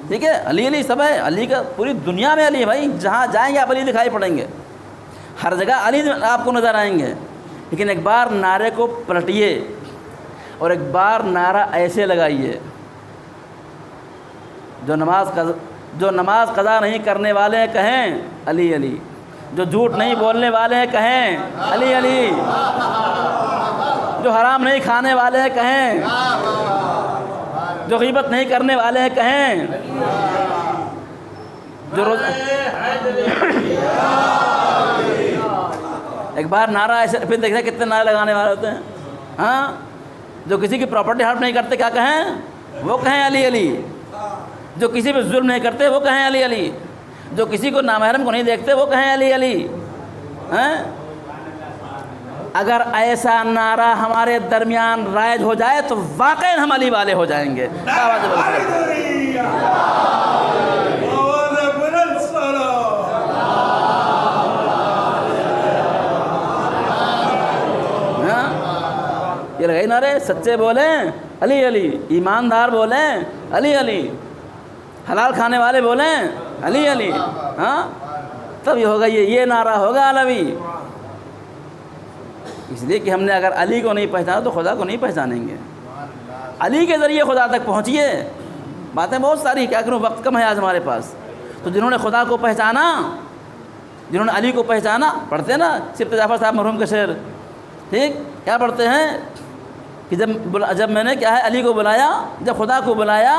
ٹھیک ہے؟ علی علی سب ہے، علی کا پوری دنیا میں علی ہے بھائی، جہاں جائیں گے آپ علی دکھائی پڑیں گے، ہر جگہ علی آپ کو نظر آئیں گے۔ لیکن ایک بار نعرے کو پلٹیے اور ایک بار نعرہ ایسے لگائیے، جو نماز قضا نہیں کرنے والے ہیں کہیں علی علی، جو جھوٹ نہیں بولنے والے ہیں کہیں علی علی، جو حرام نہیں کھانے والے ہیں کہیں، جو غیبت نہیں کرنے والے ہیں کہیں، جو روزہ ایک بار نعرہ ایسے، پھر دیکھتے ہیں کتنے نعرے لگانے والے ہوتے ہیں۔ ہاں، جو کسی کی پراپرٹی ہڑپ نہیں کرتے کیا کہیں؟ وہ کہیں علی علی، جو کسی پہ ظلم نہیں کرتے وہ کہیں علی علی، جو کسی کو نامحرم کو نہیں دیکھتے وہ کہیں علی علی۔ اگر ایسا نعرہ ہمارے درمیان رائج ہو جائے تو واقعی ہم علی والے ہو جائیں گے۔ یہ لگائی نعرے، سچے بولیں علی علی، ایماندار بولیں علی علی، حلال کھانے والے بولیں علی علی، ہاں تب یہ ہوگا، یہ نعرہ ہوگا علوی، اس لیے کہ ہم نے اگر علی کو نہیں پہچانا تو خدا کو نہیں پہچانیں گے. علی کے ذریعے خدا تک پہنچیے. باتیں بہت ساری، کیا کروں، وقت کم ہے آج ہمارے پاس. تو جنہوں نے خدا کو پہچانا، جنہوں نے علی کو پہچانا، پڑھتے ہیں نا سبط جعفر صاحب مرحوم کا شعر، ٹھیک، کیا پڑھتے ہیں کہ جب میں نے کیا ہے علی کو بلایا، جب خدا کو بلایا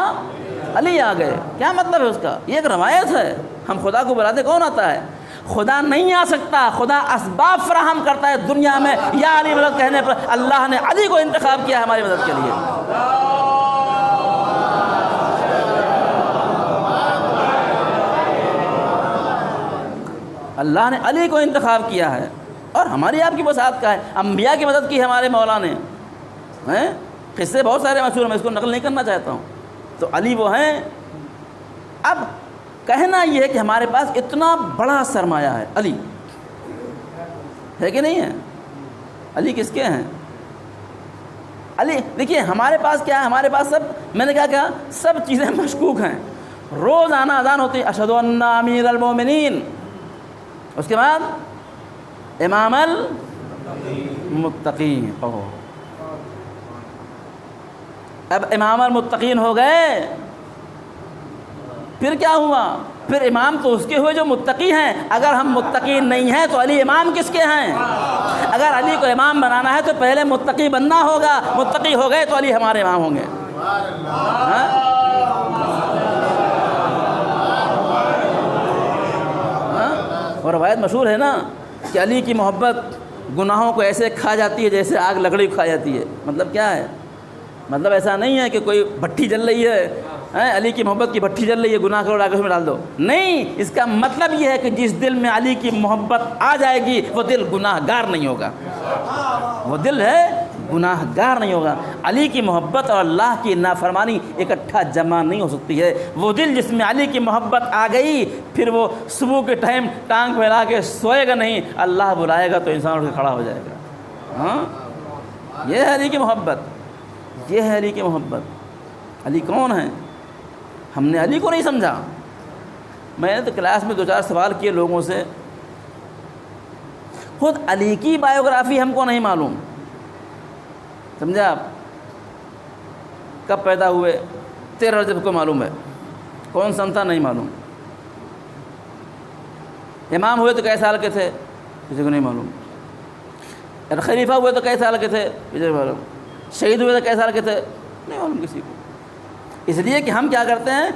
علی آ گئے. کیا مطلب ہے اس کا؟ یہ ایک روایت ہے. ہم خدا کو بلاتے، کون آتا ہے؟ خدا نہیں آ سکتا، خدا اسباب فراہم کرتا ہے دنیا میں. یا علی مدد کہنے پر اللہ نے علی کو انتخاب کیا ہماری مدد کے لیے. اللہ نے علی کو انتخاب کیا ہے، اور ہماری آپ کی وسعت کا ہے. انبیاء کی مدد کی ہے ہمارے مولا نے. قصے بہت سارے مشہور ہیں، میں اس کو نقل نہیں کرنا چاہتا ہوں. تو علی وہ ہیں. اب کہنا یہ ہے کہ ہمارے پاس اتنا بڑا سرمایہ ہے. علی ہے کہ نہیں ہے؟ علی کس کے ہیں؟ علی دیکھیے ہمارے پاس کیا ہے، ہمارے پاس سب، میں نے کہا سب چیزیں مشکوک ہیں. روزانہ اذان ہوتی ہے اشہد ان امیر المومنین، اس کے بعد امام المتقین. اب امام المتقین ہو گئے، پھر کیا ہوا؟ پھر امام تو اس کے ہوئے جو متقی ہیں. اگر ہم متقین نہیں ہیں تو علی امام کس کے ہیں؟ اگر علی کو امام بنانا ہے تو پہلے متقی بننا ہوگا. متقی ہو گئے تو علی ہمارے امام ہوں گے. اور روایت مشہور ہے نا کہ علی کی محبت گناہوں کو ایسے کھا جاتی ہے جیسے آگ لکڑی کو کھا جاتی ہے. مطلب کیا ہے؟ مطلب ایسا نہیں ہے کہ کوئی بھٹی جل رہی ہے، علی کی محبت کی بھٹی جل رہی ہے، گناہ کرو آگ اس میں ڈال دو. نہیں، اس کا مطلب یہ ہے کہ جس دل میں علی کی محبت آ جائے گی وہ دل گناہ گار نہیں ہوگا. وہ دل ہے گناہ گار نہیں ہوگا. علی کی محبت اور اللہ کی نافرمانی اکٹھا جمع نہیں ہو سکتی ہے. وہ دل جس میں علی کی محبت آ گئی، پھر وہ صبح کے ٹائم ٹانگ پھیلا کے سوئے گا نہیں. اللہ بلائے گا تو انسان اٹھ کے کھڑا ہو جائے گا. یہ ہے علی کی محبت، یہ ہے علی کی محبت. علی کون ہے؟ ہم نے علی کو نہیں سمجھا. میں نے تو کلاس میں 2-4 سوال کیے لوگوں سے. خود علی کی بایوگرافی ہم کو نہیں معلوم. سمجھا آپ؟ کب پیدا ہوئے 13 رجب کو معلوم ہے، کون سن تھا نہیں معلوم. امام ہوئے تو کئی سال کے تھے کسی کو نہیں معلوم. خلیفہ ہوئے تو کئی سال کے تھے کسی کو معلوم. شہید ہوئے تو کئی سال کے تھے نہیں معلوم کسی کو. اس لیے کہ ہم کیا کرتے ہیں،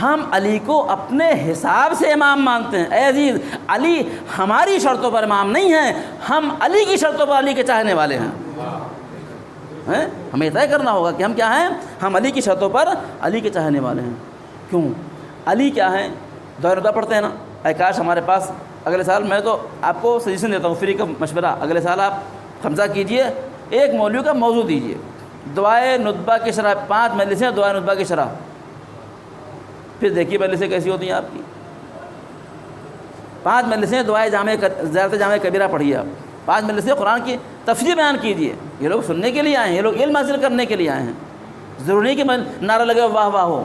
ہم علی کو اپنے حساب سے امام مانتے ہیں. اے عزیز، علی ہماری شرطوں پر امام نہیں ہے، ہم علی کی شرطوں پر علی کے چاہنے والے ہیں. ہمیں طے کرنا ہوگا کہ ہم کیا ہیں. ہم علی کی شرطوں پر علی کے چاہنے والے ہیں. کیوں؟ علی کیا ہیں؟ دورہ پڑھتے ہیں نا. اے کاش ہمارے پاس اگلے سال، میں تو آپ کو سجیشن دیتا ہوں، فری کا مشورہ، اگلے سال آپ خمسہ کیجئے، ایک مولوی کا موضوع دیجئے، دعائے ندبہ کی شرح. 5 مجلسیں دعائے ندبہ کی شرح. پھر دیکھیے مجلسیں کیسی ہوتی ہیں آپ کی. 5 مجلسیں دعائے زیارت جامع کبیرہ پڑھیے آپ. 5 مجلسیں قرآن کی تفسیر بیان کیجئے. یہ لوگ سننے کے لیے آئے ہیں، یہ لوگ علم حاصل کرنے کے لیے آئے ہیں. ضروری کہ نعرہ لگے واہ واہ ہو.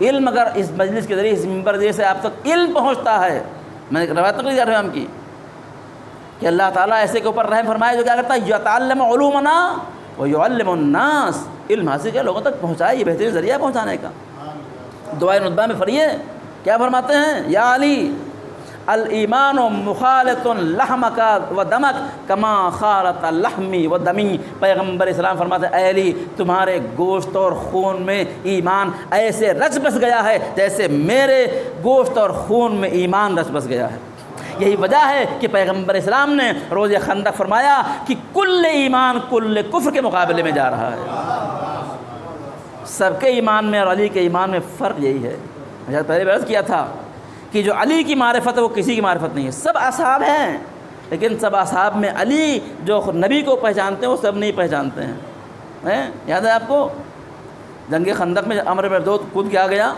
علم اگر اس مجلس کے ذریعے، اس منبر سے آپ تک علم پہنچتا ہے. میں نے روایت نہیں کر رہا ہوں کی کہ اللہ تعالیٰ ایسے کے اوپر رحم فرمائے جو کیا کرتا ہے، یتعلم علومنا ویعلم الناس. علم حاصل کیا لوگوں تک پہنچائے، یہ بہترین ذریعہ پہنچانے کا. دعائے ندبہ میں پڑھیے کیا فرماتے ہیں، یا علی الایمان مخالط لحمک و دمک کما خالط لحمی و دمی. پیغمبر اسلام فرماتے ہیں، اے علی تمہارے گوشت اور خون میں ایمان ایسے رچ بس گیا ہے جیسے میرے گوشت اور خون میں ایمان رچ بس گیا ہے. یہی وجہ ہے کہ پیغمبر اسلام نے روز خندق فرمایا کہ کل ایمان کل کفر کے مقابلے میں جا رہا ہے. سب کے ایمان میں اور علی کے ایمان میں فرق یہی ہے. میں پہلے عرض کیا تھا کہ جو علی کی معرفت ہے وہ کسی کی معرفت نہیں ہے. سب اصحاب ہیں، لیکن سب اصحاب میں علی جو نبی کو پہچانتے ہیں وہ سب نہیں پہچانتے ہیں. یاد ہے آپ کو جنگ خندق میں عمرو بن عبد کود کے آ گیا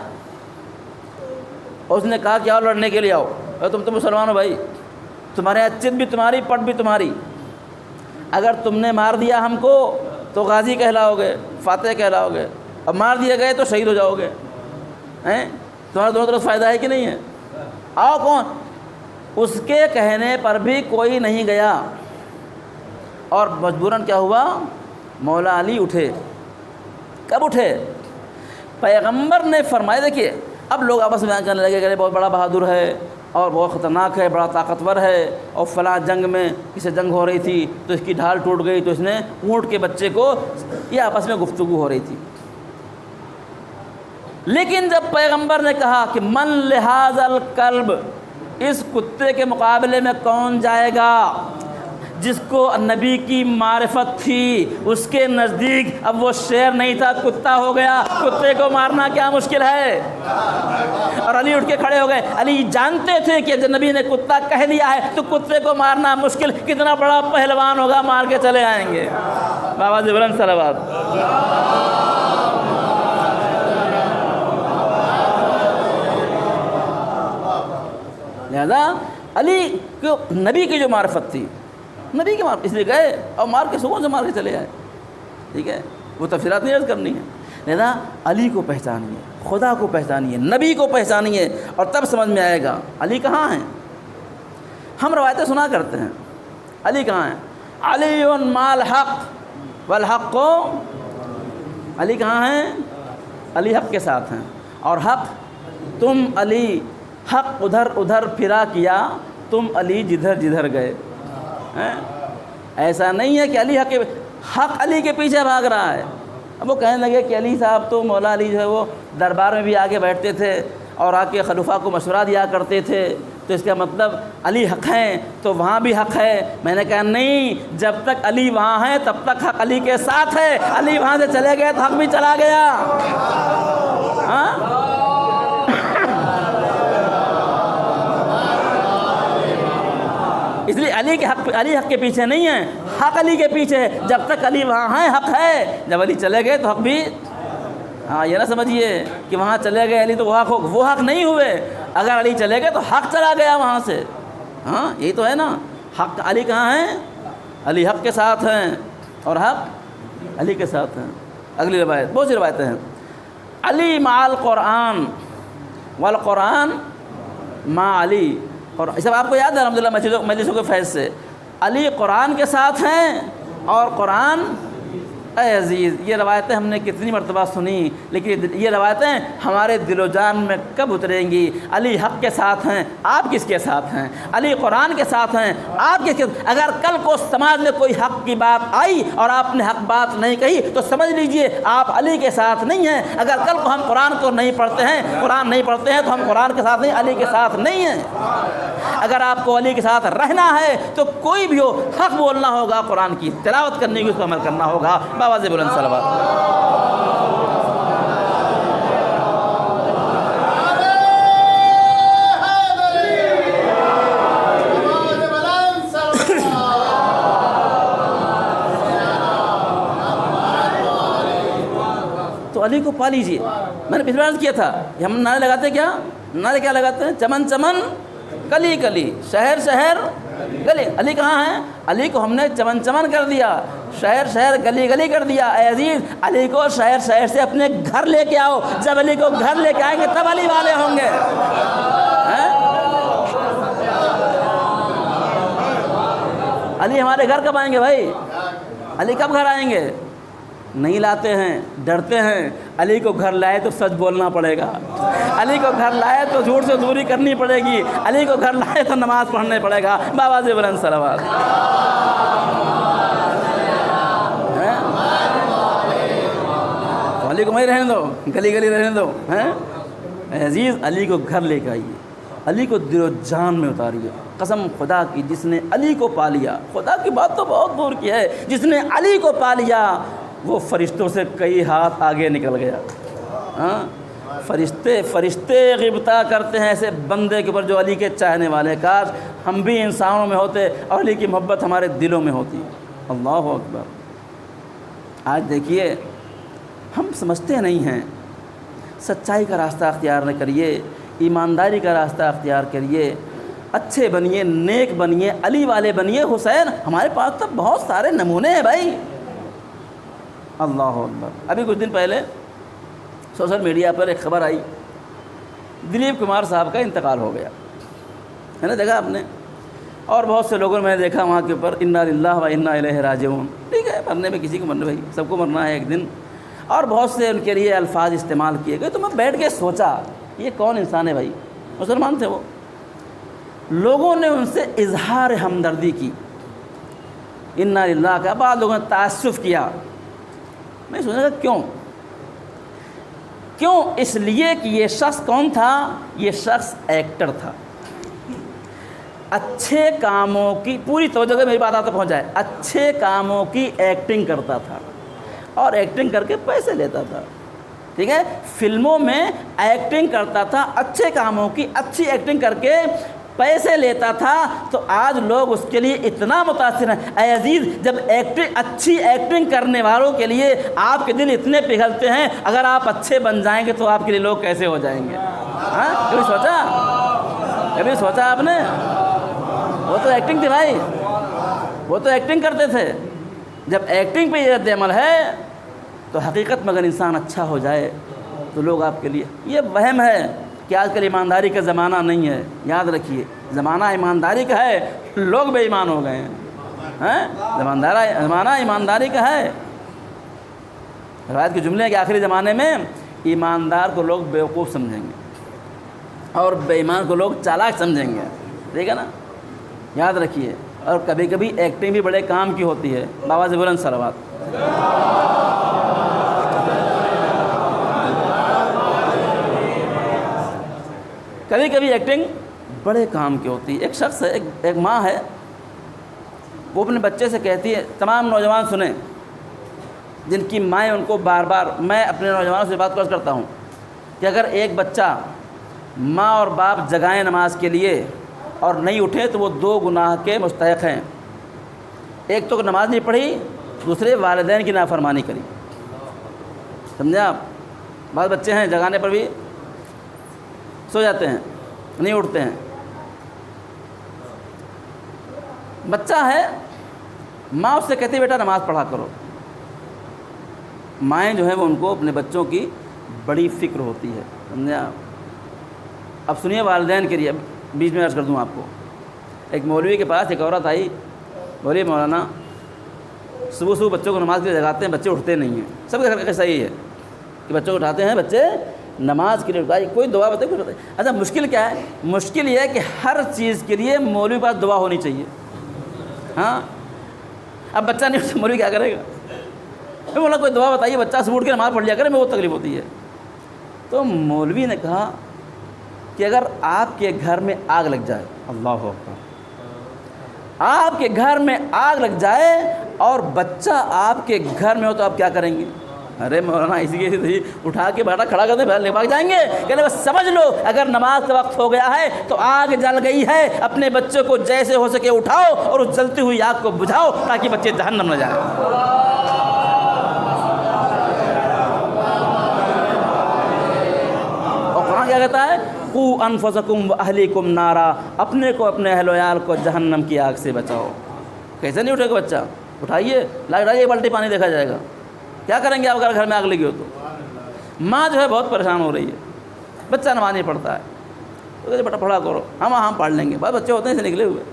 اور اس نے کہا کہ آؤ لڑنے کے لیے آؤ. تم تو مسلمان ہو بھائی، تمہارے یہاں چت بھی تمہاری، پٹ بھی تمہاری. اگر تم نے مار دیا ہم کو تو غازی کہلاؤ گے، فاتح کہلاؤ گے، اب مار دیے گئے تو شہید ہو جاؤ گے. تمہارا دونوں طرف فائدہ ہے کہ نہیں ہے؟ آؤ. کون؟ اس کے کہنے پر بھی کوئی نہیں گیا. اور مجبوراً کیا ہوا، مولا علی اٹھے۔ کب اٹھے؟ پیغمبر نے فرمایا، دیکھیے اب لوگ آپس میں بیان کرنے لگے کہ بہت بڑا بہادر ہے اور بہت خطرناک ہے، بڑا طاقتور ہے، اور فلاں جنگ میں کسی جنگ ہو رہی تھی تو اس کی ڈھال ٹوٹ گئی تو اس نے اونٹ کے بچے کو، یہ آپس میں گفتگو ہو رہی تھی۔ لیکن جب پیغمبر نے کہا کہ من لہذا الکلب، اس کتے کے مقابلے میں کون جائے گا، جس کو نبی کی معرفت تھی، اس کے نزدیک اب وہ شیر نہیں تھا، کتا ہو گیا، کتے کو مارنا کیا مشکل ہے۔ اور علی اٹھ کے کھڑے ہو گئے۔ علی جانتے تھے کہ جب نبی نے کتا کہہ دیا ہے تو کتے کو مارنا مشکل، کتنا بڑا پہلوان ہوگا، مار کے چلے آئیں گے۔ بابا جی بلند صلوات۔ لہذا علی کو نبی کی جو معرفت تھی، نبی کی معرفت، اس لیے گئے اور مار کے سکون سے مار کے چلے آئے، ٹھیک ہے، وہ تفصیلات نہیں عرض کرنی ہے۔ لہذا علی کو پہچانیے، خدا کو پہچانیے، نبی کو پہچانیے، اور تب سمجھ میں آئے گا علی کہاں ہیں۔ ہم روایتیں سنا کرتے ہیں، علی کہاں ہیں؟ علی مال حق والحق کو، علی کہاں ہیں؟ علی حق کے ساتھ ہیں، اور حق، تم علی حق ادھر ادھر پھرا کیا، تم علی جدھر جدھر گئے۔ ایسا نہیں ہے کہ علی حق علی کے پیچھے بھاگ رہا ہے۔ اب وہ کہنے لگے کہ علی صاحب تو، مولا علی جو ہے وہ دربار میں بھی آگے بیٹھتے تھے اور آ کے خلیفہ کو مشورہ دیا کرتے تھے، تو اس کا مطلب علی حق ہیں تو وہاں بھی حق ہے۔ میں نے کہا نہیں، جب تک علی وہاں ہے تب تک حق علی کے ساتھ ہے، علی وہاں سے چلے گئے تو حق بھی چلا گیا۔ ہاں، اس لیے علی حق کے پیچھے نہیں ہے، حق علی کے پیچھے ہے۔ جب تک علی وہاں ہے حق ہے، جب علی چلے گئے تو حق بھی، ہاں یہ نہ سمجھیے کہ وہاں چلے گئے علی تو وہ حق نہیں ہوئے، اگر علی چلے گئے تو حق چلا گیا وہاں سے۔ ہاں یہی تو ہے نا، حق علی کہاں ہیں؟ علی حق کے ساتھ ہیں اور حق علی کے ساتھ ہیں۔ اگلی روایت، بہت سی روایتیں ہیں، علی مع القرآن والقرآن مع علی، اور سب آپ کو یاد ہے الحمدللہ مجلسوں کے فیض سے، علی قرآن کے ساتھ ہیں اور قرآن، اے عزیز یہ روایتیں ہم نے کتنی مرتبہ سنی، لیکن یہ روایتیں ہمارے دل و جان میں کب اتریں گی؟ علی حق کے ساتھ ہیں، آپ کس کے ساتھ ہیں؟ علی قرآن کے ساتھ ہیں، آپ کس کے؟ اگر کل کو سماج میں کوئی حق کی بات آئی اور آپ نے حق بات نہیں کہی تو سمجھ لیجئے آپ علی کے ساتھ نہیں ہیں۔ اگر کل کو ہم قرآن کو نہیں پڑھتے ہیں، قرآن نہیں پڑھتے ہیں، تو ہم قرآن کے ساتھ نہیں، علی کے ساتھ نہیں ہیں۔ اگر آپ کو علی کے ساتھ رہنا ہے تو کوئی بھی ہو حق بولنا ہوگا، قرآن کی تلاوت کرنے کی، اس پر عمل کرنا ہوگا۔ بابا سے بلند صلوات۔ تو علی کو پا لیجیے۔ میں نے پچھلی بار کیا تھا، ہم نعرے لگاتے کیا؟ نعرے کیا لگاتے ہیں؟ چمن چمن کلی کلی، شہر شہر گلی۔ علی کہاں ہیں؟ علی کو ہم نے چمن چمن کر دیا، شہر شہر گلی گلی کر دیا۔ اے عزیز، علی کو شہر شہر سے اپنے گھر لے کے آؤ، جب علی کو گھر لے کے آئیں گے تب علی والے ہوں گے۔ علی ہمارے گھر کب آئیں گے بھائی؟ علی کب گھر آئیں گے؟ نہیں لاتے ہیں، ڈرتے ہیں۔ علی کو گھر لائے تو سچ بولنا پڑے گا، علی کو گھر لائے تو جھوٹ سے دوری کرنی پڑے گی، علی کو گھر لائے تو نماز پڑھنے پڑے گا۔ بابا سے بلند صلوات۔ تو علی کو وہیں رہنے دو، گلی گلی رہنے دو۔ عزیز، علی کو گھر لے کے آئیے، علی کو دل و جان میں اتاریے۔ قسم خدا کی، جس نے علی کو پا لیا، خدا کی بات تو بہت دور کی ہے، جس نے علی کو پا لیا وہ فرشتوں سے کئی ہاتھ آگے نکل گیا۔ فرشتے غبطہ کرتے ہیں ایسے بندے کے اوپر جو علی کے چاہنے والے۔ کاش ہم بھی انسانوں میں ہوتے اور علی کی محبت ہمارے دلوں میں ہوتی۔ اللہ اکبر۔ آج دیکھیے، ہم سمجھتے نہیں ہیں، سچائی کا راستہ اختیار نہ کریے، ایمانداری کا راستہ اختیار کریے، اچھے بنیے، نیک بنیے، علی والے بنیے۔ حسین، ہمارے پاس تو بہت سارے نمونے ہیں بھائی۔ اللہ اکبر۔ ابھی کچھ دن پہلے سوشل میڈیا پر ایک خبر آئی، دلیپ کمار صاحب کا انتقال ہو گیا ہے نا، دیکھا آپ نے؟ اور بہت سے لوگوں نے میں نے دیکھا وہاں کے اوپر انا للہ و انا الیہ راجعون، ٹھیک ہے مرنے میں کسی کو مرنا بھائی سب کو مرنا ہے ایک دن، اور بہت سے ان کے لیے الفاظ استعمال کیے گئے۔ تو میں بیٹھ کے سوچا یہ کون انسان ہے بھائی، مسلمان تھے وہ، لوگوں نے ان سے اظہار ہمدردی کی، انا للہ کا، بعض لوگوں نے تعسف کیا۔ میں سوچا کہ کیوں؟ اس لیے کہ یہ شخص کون تھا؟ یہ شخص ایکٹر تھا، اچھے کاموں کی پوری توجہ سے میری بات آپ تک پہنچ جائے، اچھے کاموں کی ایکٹنگ کرتا تھا اور ایکٹنگ کر کے پیسے لیتا تھا، ٹھیک ہے، فلموں میں ایکٹنگ کرتا تھا، اچھے کاموں کی اچھی ایکٹنگ کر کے پیسے لیتا تھا۔ تو آج لوگ اس کے لیے اتنا متاثر ہیں۔ اے عزیز، جب اچھی ایکٹنگ کرنے والوں کے لیے آپ کے دل اتنے پگھلتے ہیں، اگر آپ اچھے بن جائیں گے تو آپ کے لیے لوگ کیسے ہو جائیں گے؟ ہاں کبھی سوچا آپ نے؟ وہ تو ایکٹنگ تھی بھائی، وہ تو ایکٹنگ کرتے تھے۔ جب ایکٹنگ پہ یہ رد عمل ہے تو حقیقت میں اگر انسان اچھا ہو جائے تو لوگ آپ کے لیے، یہ وہم ہے کہ آج کل ایمانداری کا زمانہ نہیں ہے، یاد رکھیے زمانہ ایمانداری کا ہے، لوگ بے ایمان ہو گئے ہیں، زمانہ ایمانداری کا ہے۔ روایت کے جملے ہیں کہ آخری زمانے میں ایماندار کو لوگ بیوقوف سمجھیں گے اور بے ایمان کو لوگ چالاک سمجھیں گے، ٹھیک ہے نا، یاد رکھیے۔ اور کبھی کبھی ایکٹنگ بھی بڑے کام کی ہوتی ہے، بابا سے بلند صلوات۔ کبھی کبھی ایکٹنگ بڑے کام کی ہوتی ہے۔ ایک شخص ہے، ایک ماں ہے، وہ اپنے بچے سے کہتی ہے، تمام نوجوان سنیں جن کی مائیں ان کو بار بار، میں اپنے نوجوانوں سے بات کرتا ہوں کہ اگر ایک بچہ ماں اور باپ جگائیں نماز کے لیے اور نہیں اٹھے تو وہ 2 گناہ کے مستحق ہیں۔ ایک تو نماز نہیں پڑھی، دوسرے والدین کی نافرمانی کری، سمجھے آپ؟ بعض بچے ہیں جگانے پر بھی سو جاتے ہیں، نہیں اٹھتے ہیں۔ بچہ ہے، ماں اس سے کہتی ہے بیٹا نماز پڑھا کرو۔ مائیں جو ہیں وہ ان کو اپنے بچوں کی بڑی فکر ہوتی ہے، سمجھے آپ؟ اب سنیے والدین کے لیے، بیچ میں عرض کر دوں آپ کو، ایک مولوی کے پاس ایک عورت آئی، بولی مولانا صبح صبح بچوں کو نماز کے لیے جگاتے ہیں، بچے اٹھتے نہیں ہیں۔ سب کے گھر کا صحیح ہے کہ بچوں کو اٹھاتے ہیں، بچے نماز کے لیے اٹھائے، کوئی دعا بتائے، کوئی بتائے۔ اچھا مشکل کیا ہے؟ مشکل یہ ہے کہ ہر چیز کے لیے مولوی کے پاس دعا ہونی چاہیے۔ ہاں اب بچہ نہیں اٹھتا، مولوی کیا کرے گا؟ میں بولا کوئی دعا بتائیے، بچہ سے اٹھ کے نماز پڑھ لیا کرے، میں وہ تکلیف ہوتی ہے۔ تو مولوی نے کہا کہ اگر آپ کے گھر میں آگ لگ جائے، اللہ اکبر، آپ کے گھر میں آگ لگ جائے اور بچہ آپ کے گھر میں ہو تو آپ کیا کریں گے؟ ارے مولانا اسی کے اٹھا کے بیٹا کھڑا کر دیں، بھاگ جائیں گے؟ کہنے بس سمجھ لو اگر نماز کا وقت ہو گیا ہے تو آگ جل گئی ہے، اپنے بچے کو جیسے ہو سکے اٹھاؤ اور اس جلتی ہوئی آگ کو بجھاؤ تاکہ بچے جہنم نہ جائیں۔ اور قرآن کیا کہتا ہے؟ قوا انفسکم واہلیکم نارا، اپنے کو اپنے اہل و عیال کو جہنم کی آگ سے بچاؤ۔ کیسے نہیں اٹھے گا بچہ؟ اٹھائیے، لائیے بالٹی پانی دیکھا جائے گا۔ کیا کریں گے آپ اگر گھر میں آگ لگی ہو تو؟ ماں جو ہے بہت پریشان ہو رہی ہے، بچہ نماز نہیں پڑھتا ہے، تو کہتے بیٹا پڑھا کرو، ہم پڑھ لیں گے، بس بچے ہوتے ہیں سے نکلے ہوئے۔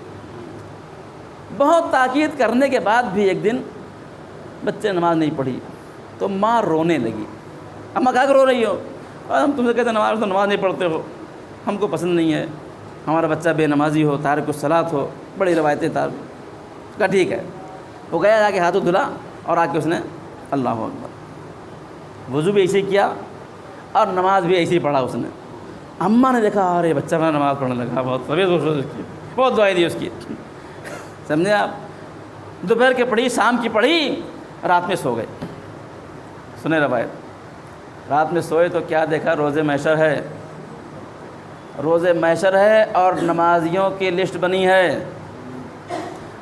بہت تاکید کرنے کے بعد بھی ایک دن بچے نماز نہیں پڑھی تو ماں رونے لگی۔ اماں کہا کہ رو رہی ہو؟ اور ہم تم سے کہتے ہیں نماز نہیں پڑھتے ہو، ہم کو پسند نہیں ہے ہمارا بچہ بے نمازی ہو، تارک الصلاۃ ہو، بڑی روایتیں کہا ٹھیک ہے۔ وہ گیا جا کے ہاتھوں دھلا اور آ کے اس نے اللہ اکبر، وضو بھی ایسے ہی کیا اور نماز بھی ایسے ہی پڑھا اس نے۔ اماں نے دیکھا ارے بچہ میرا نماز پڑھنے لگا، بہت طبیعت خوش کی، بہت دعائیں دی اس کی، سمجھے آپ؟ دوپہر کے پڑھی، شام کی پڑھی، رات میں سو گئے۔ سنیں روایت، رات میں سوئے تو کیا دیکھا؟ روز محشر ہے، روز محشر ہے اور نمازیوں کی لسٹ بنی ہے،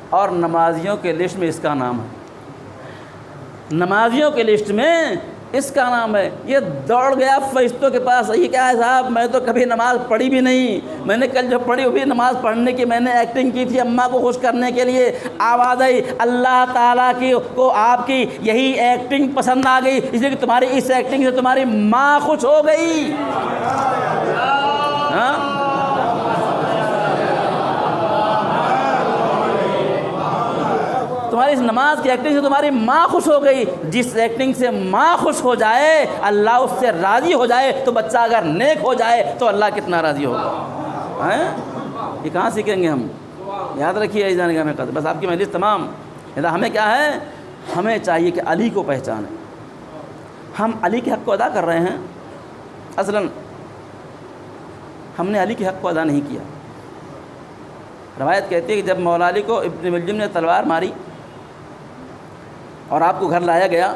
اور نمازیوں کے لسٹ میں اس کا نام ہے، نمازیوں کے لسٹ میں اس کا نام ہے۔ یہ دوڑ گیا فرشتوں کے پاس، یہ کیا ہے صاحب؟ میں تو کبھی نماز پڑھی بھی نہیں، میں نے کل جو پڑھی وہ بھی نماز پڑھنے کی میں نے ایکٹنگ کی تھی اماں کو خوش کرنے کے لیے۔ آواز آئی اللہ تعالیٰ کی کو آپ کی یہی ایکٹنگ پسند آ گئی، اس لیے کہ تمہاری اس ایکٹنگ سے تمہاری ماں خوش ہو گئی۔ ہاں تمہاری اس نماز کی ایکٹنگ سے تمہاری ماں خوش ہو گئی، جس ایکٹنگ سے ماں خوش ہو جائے، اللہ اس سے راضی ہو جائے، تو بچہ اگر نیک ہو جائے تو اللہ کتنا راضی ہوگا۔ یہ کہاں سیکھیں گے ہم؟ یاد رکھیے عزیزان گرامی قدر، بس آپ کی مجلس تمام۔ ہمیں کیا ہے؟ ہمیں چاہیے کہ علی کو پہچانیں۔ ہم علی کے حق کو ادا کر رہے ہیں، اصلاً ہم نے علی کے حق کو ادا نہیں کیا۔ روایت کہتی ہے کہ جب مولا علی کو ابن ملجم نے تلوار ماری اور آپ کو گھر لایا گیا،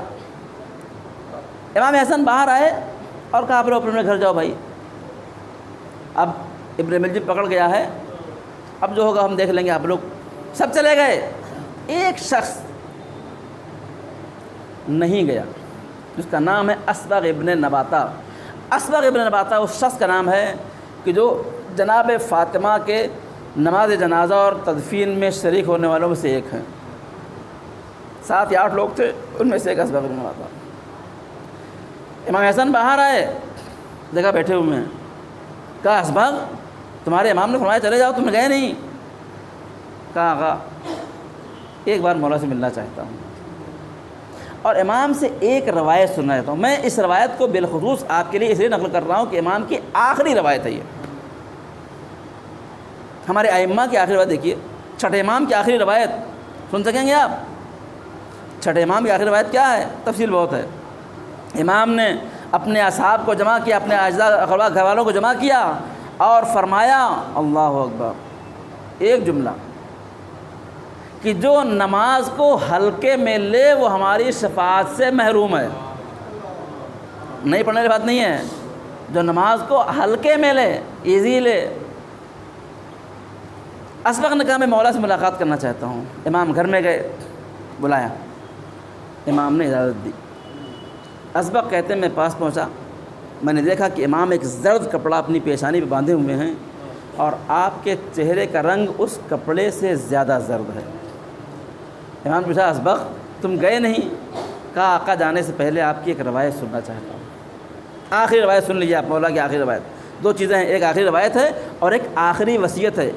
امام حسن باہر آئے اور کہا آپ لوگ اپنے گھر جاؤ بھائی، اب ابن ملجم پکڑ گیا ہے، اب جو ہوگا ہم دیکھ لیں گے، آپ لوگ سب چلے گئے، ایک شخص نہیں گیا جس کا نام ہے اسبغ ابن نباتہ۔ اسبغ ابن نباتہ اس شخص کا نام ہے کہ جو جناب فاطمہ کے نماز جنازہ اور تدفین میں شریک ہونے والوں میں سے ایک ہیں۔ 7 یا 8 لوگ تھے، ان میں سے ایک اسبغ ابن نباتہ۔ امام حسن باہر آئے، دیکھا بیٹھے ہوئے ہیں، کہا اسبغ تمہارے امام نے فرمایا چلے جاؤ، تم گئے نہیں؟ کہا آقا ایک بار مولا سے ملنا چاہتا ہوں، اور امام سے ایک روایت سننا چاہتا ہوں۔ میں اس روایت کو بالخصوص آپ کے لیے اس لیے نقل کر رہا ہوں کہ امام کی آخری روایت ہے یہ۔ ہمارے ائمہ کی آخری روایت دیکھیے، چھٹے امام کی آخری روایت سن سکیں گے آپ؟ چھٹے امام کی آخری روایت کیا ہے؟ تفصیل بہت ہے۔ امام نے اپنے اصحاب کو جمع کیا، اپنے اجزاء اقربا گھر والوں کو جمع کیا اور فرمایا اللہ اکبر، ایک جملہ کہ جو نماز کو ہلکے میں لے وہ ہماری شفاعت سے محروم ہے۔ نہیں پڑھنے کی بات نہیں ہے، جو نماز کو ہلکے میں لے، ایزی لے۔ اسبغ نے کہا میں مولا سے ملاقات کرنا چاہتا ہوں۔ امام گھر میں گئے، بلایا، امام نے اجازت دی۔ اسبغ کہتے ہیں میں پاس پہنچا، میں نے دیکھا کہ امام ایک زرد کپڑا اپنی پیشانی پہ باندھے ہوئے ہیں اور آپ کے چہرے کا رنگ اس کپڑے سے زیادہ زرد ہے۔ امام نے پوچھا اسبغ تم گئے نہیں؟ کہا آقا جانے سے پہلے آپ کی ایک روایت سننا چاہتا ہوں۔ آخری روایت سن لیجیے آپ، مولا کی آخری روایت۔ 2 چیزیں ہیں، ایک آخری روایت ہے اور ایک آخری وصیت ہے۔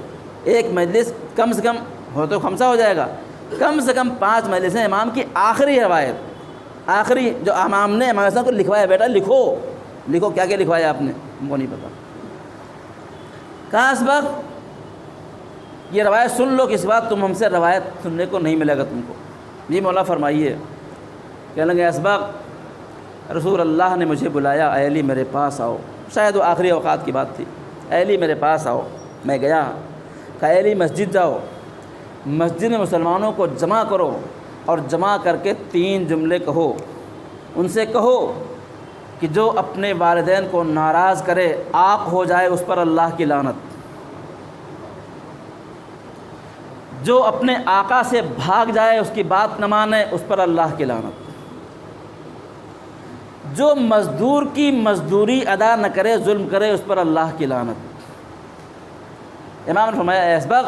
ایک مجلس کم سے کم ہو تو 5 ہو جائے گا، کم سے کم 5 مجلسیں امام کی آخری روایت، آخری جو امام نے امام حسن کو لکھوایا، بیٹا لکھو لکھو، کیا کیا لکھوایا آپ نے؟ ہم کو نہیں پتہ۔ کہا اسبغ یہ روایت سن لو کہ اس بات تم ہم سے روایت سننے کو نہیں ملے گا تم کو۔ جی مولا فرمائیے۔ کہنے لگے اسبغ رسول اللہ نے مجھے بلایا، اے علی میرے پاس آؤ، شاید وہ آخری اوقات کی بات تھی، اے علی میرے پاس آؤ۔ میں گیا، کہا اے علی مسجد جاؤ، مسجد میں مسلمانوں کو جمع کرو اور جمع کر کے 3 جملے کہو، ان سے کہو کہ جو اپنے والدین کو ناراض کرے عاق ہو جائے اس پر اللہ کی لعنت، جو اپنے آقا سے بھاگ جائے اس کی بات نہ مانے اس پر اللہ کی لعنت، جو مزدور کی مزدوری ادا نہ کرے ظلم کرے اس پر اللہ کی لعنت۔ امام نے فرمایا اے اسبغ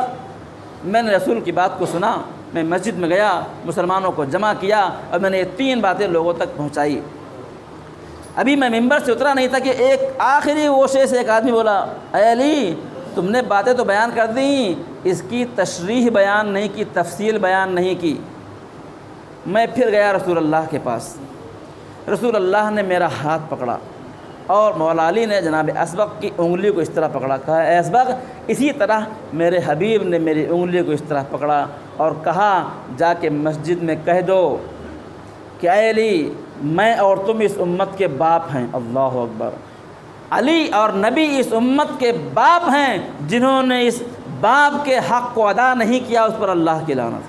میں نے رسول کی بات کو سنا، میں مسجد میں گیا، مسلمانوں کو جمع کیا اور میں نے یہ 3 باتیں لوگوں تک پہنچائی۔ ابھی میں ممبر سے اترا نہیں تھا کہ ایک آخری ووشے سے ایک آدمی بولا اے علی تم نے باتیں تو بیان کر دیں، اس کی تشریح بیان نہیں کی، تفصیل بیان نہیں کی۔ میں پھر گیا رسول اللہ کے پاس، رسول اللہ نے میرا ہاتھ پکڑا اور مولا علی نے جناب اسبغ کی انگلی کو اس طرح پکڑا، کہا اے اسبغ اسی طرح میرے حبیب نے میری انگلی کو اس طرح پکڑا اور کہا جا کے مسجد میں کہہ دو کہ اے علی میں اور تم اس امت کے باپ ہیں۔ اللہ اکبر، علی اور نبی اس امت کے باپ ہیں، جنہوں نے اس باپ کے حق کو ادا نہیں کیا اس پر اللہ کی لعنت۔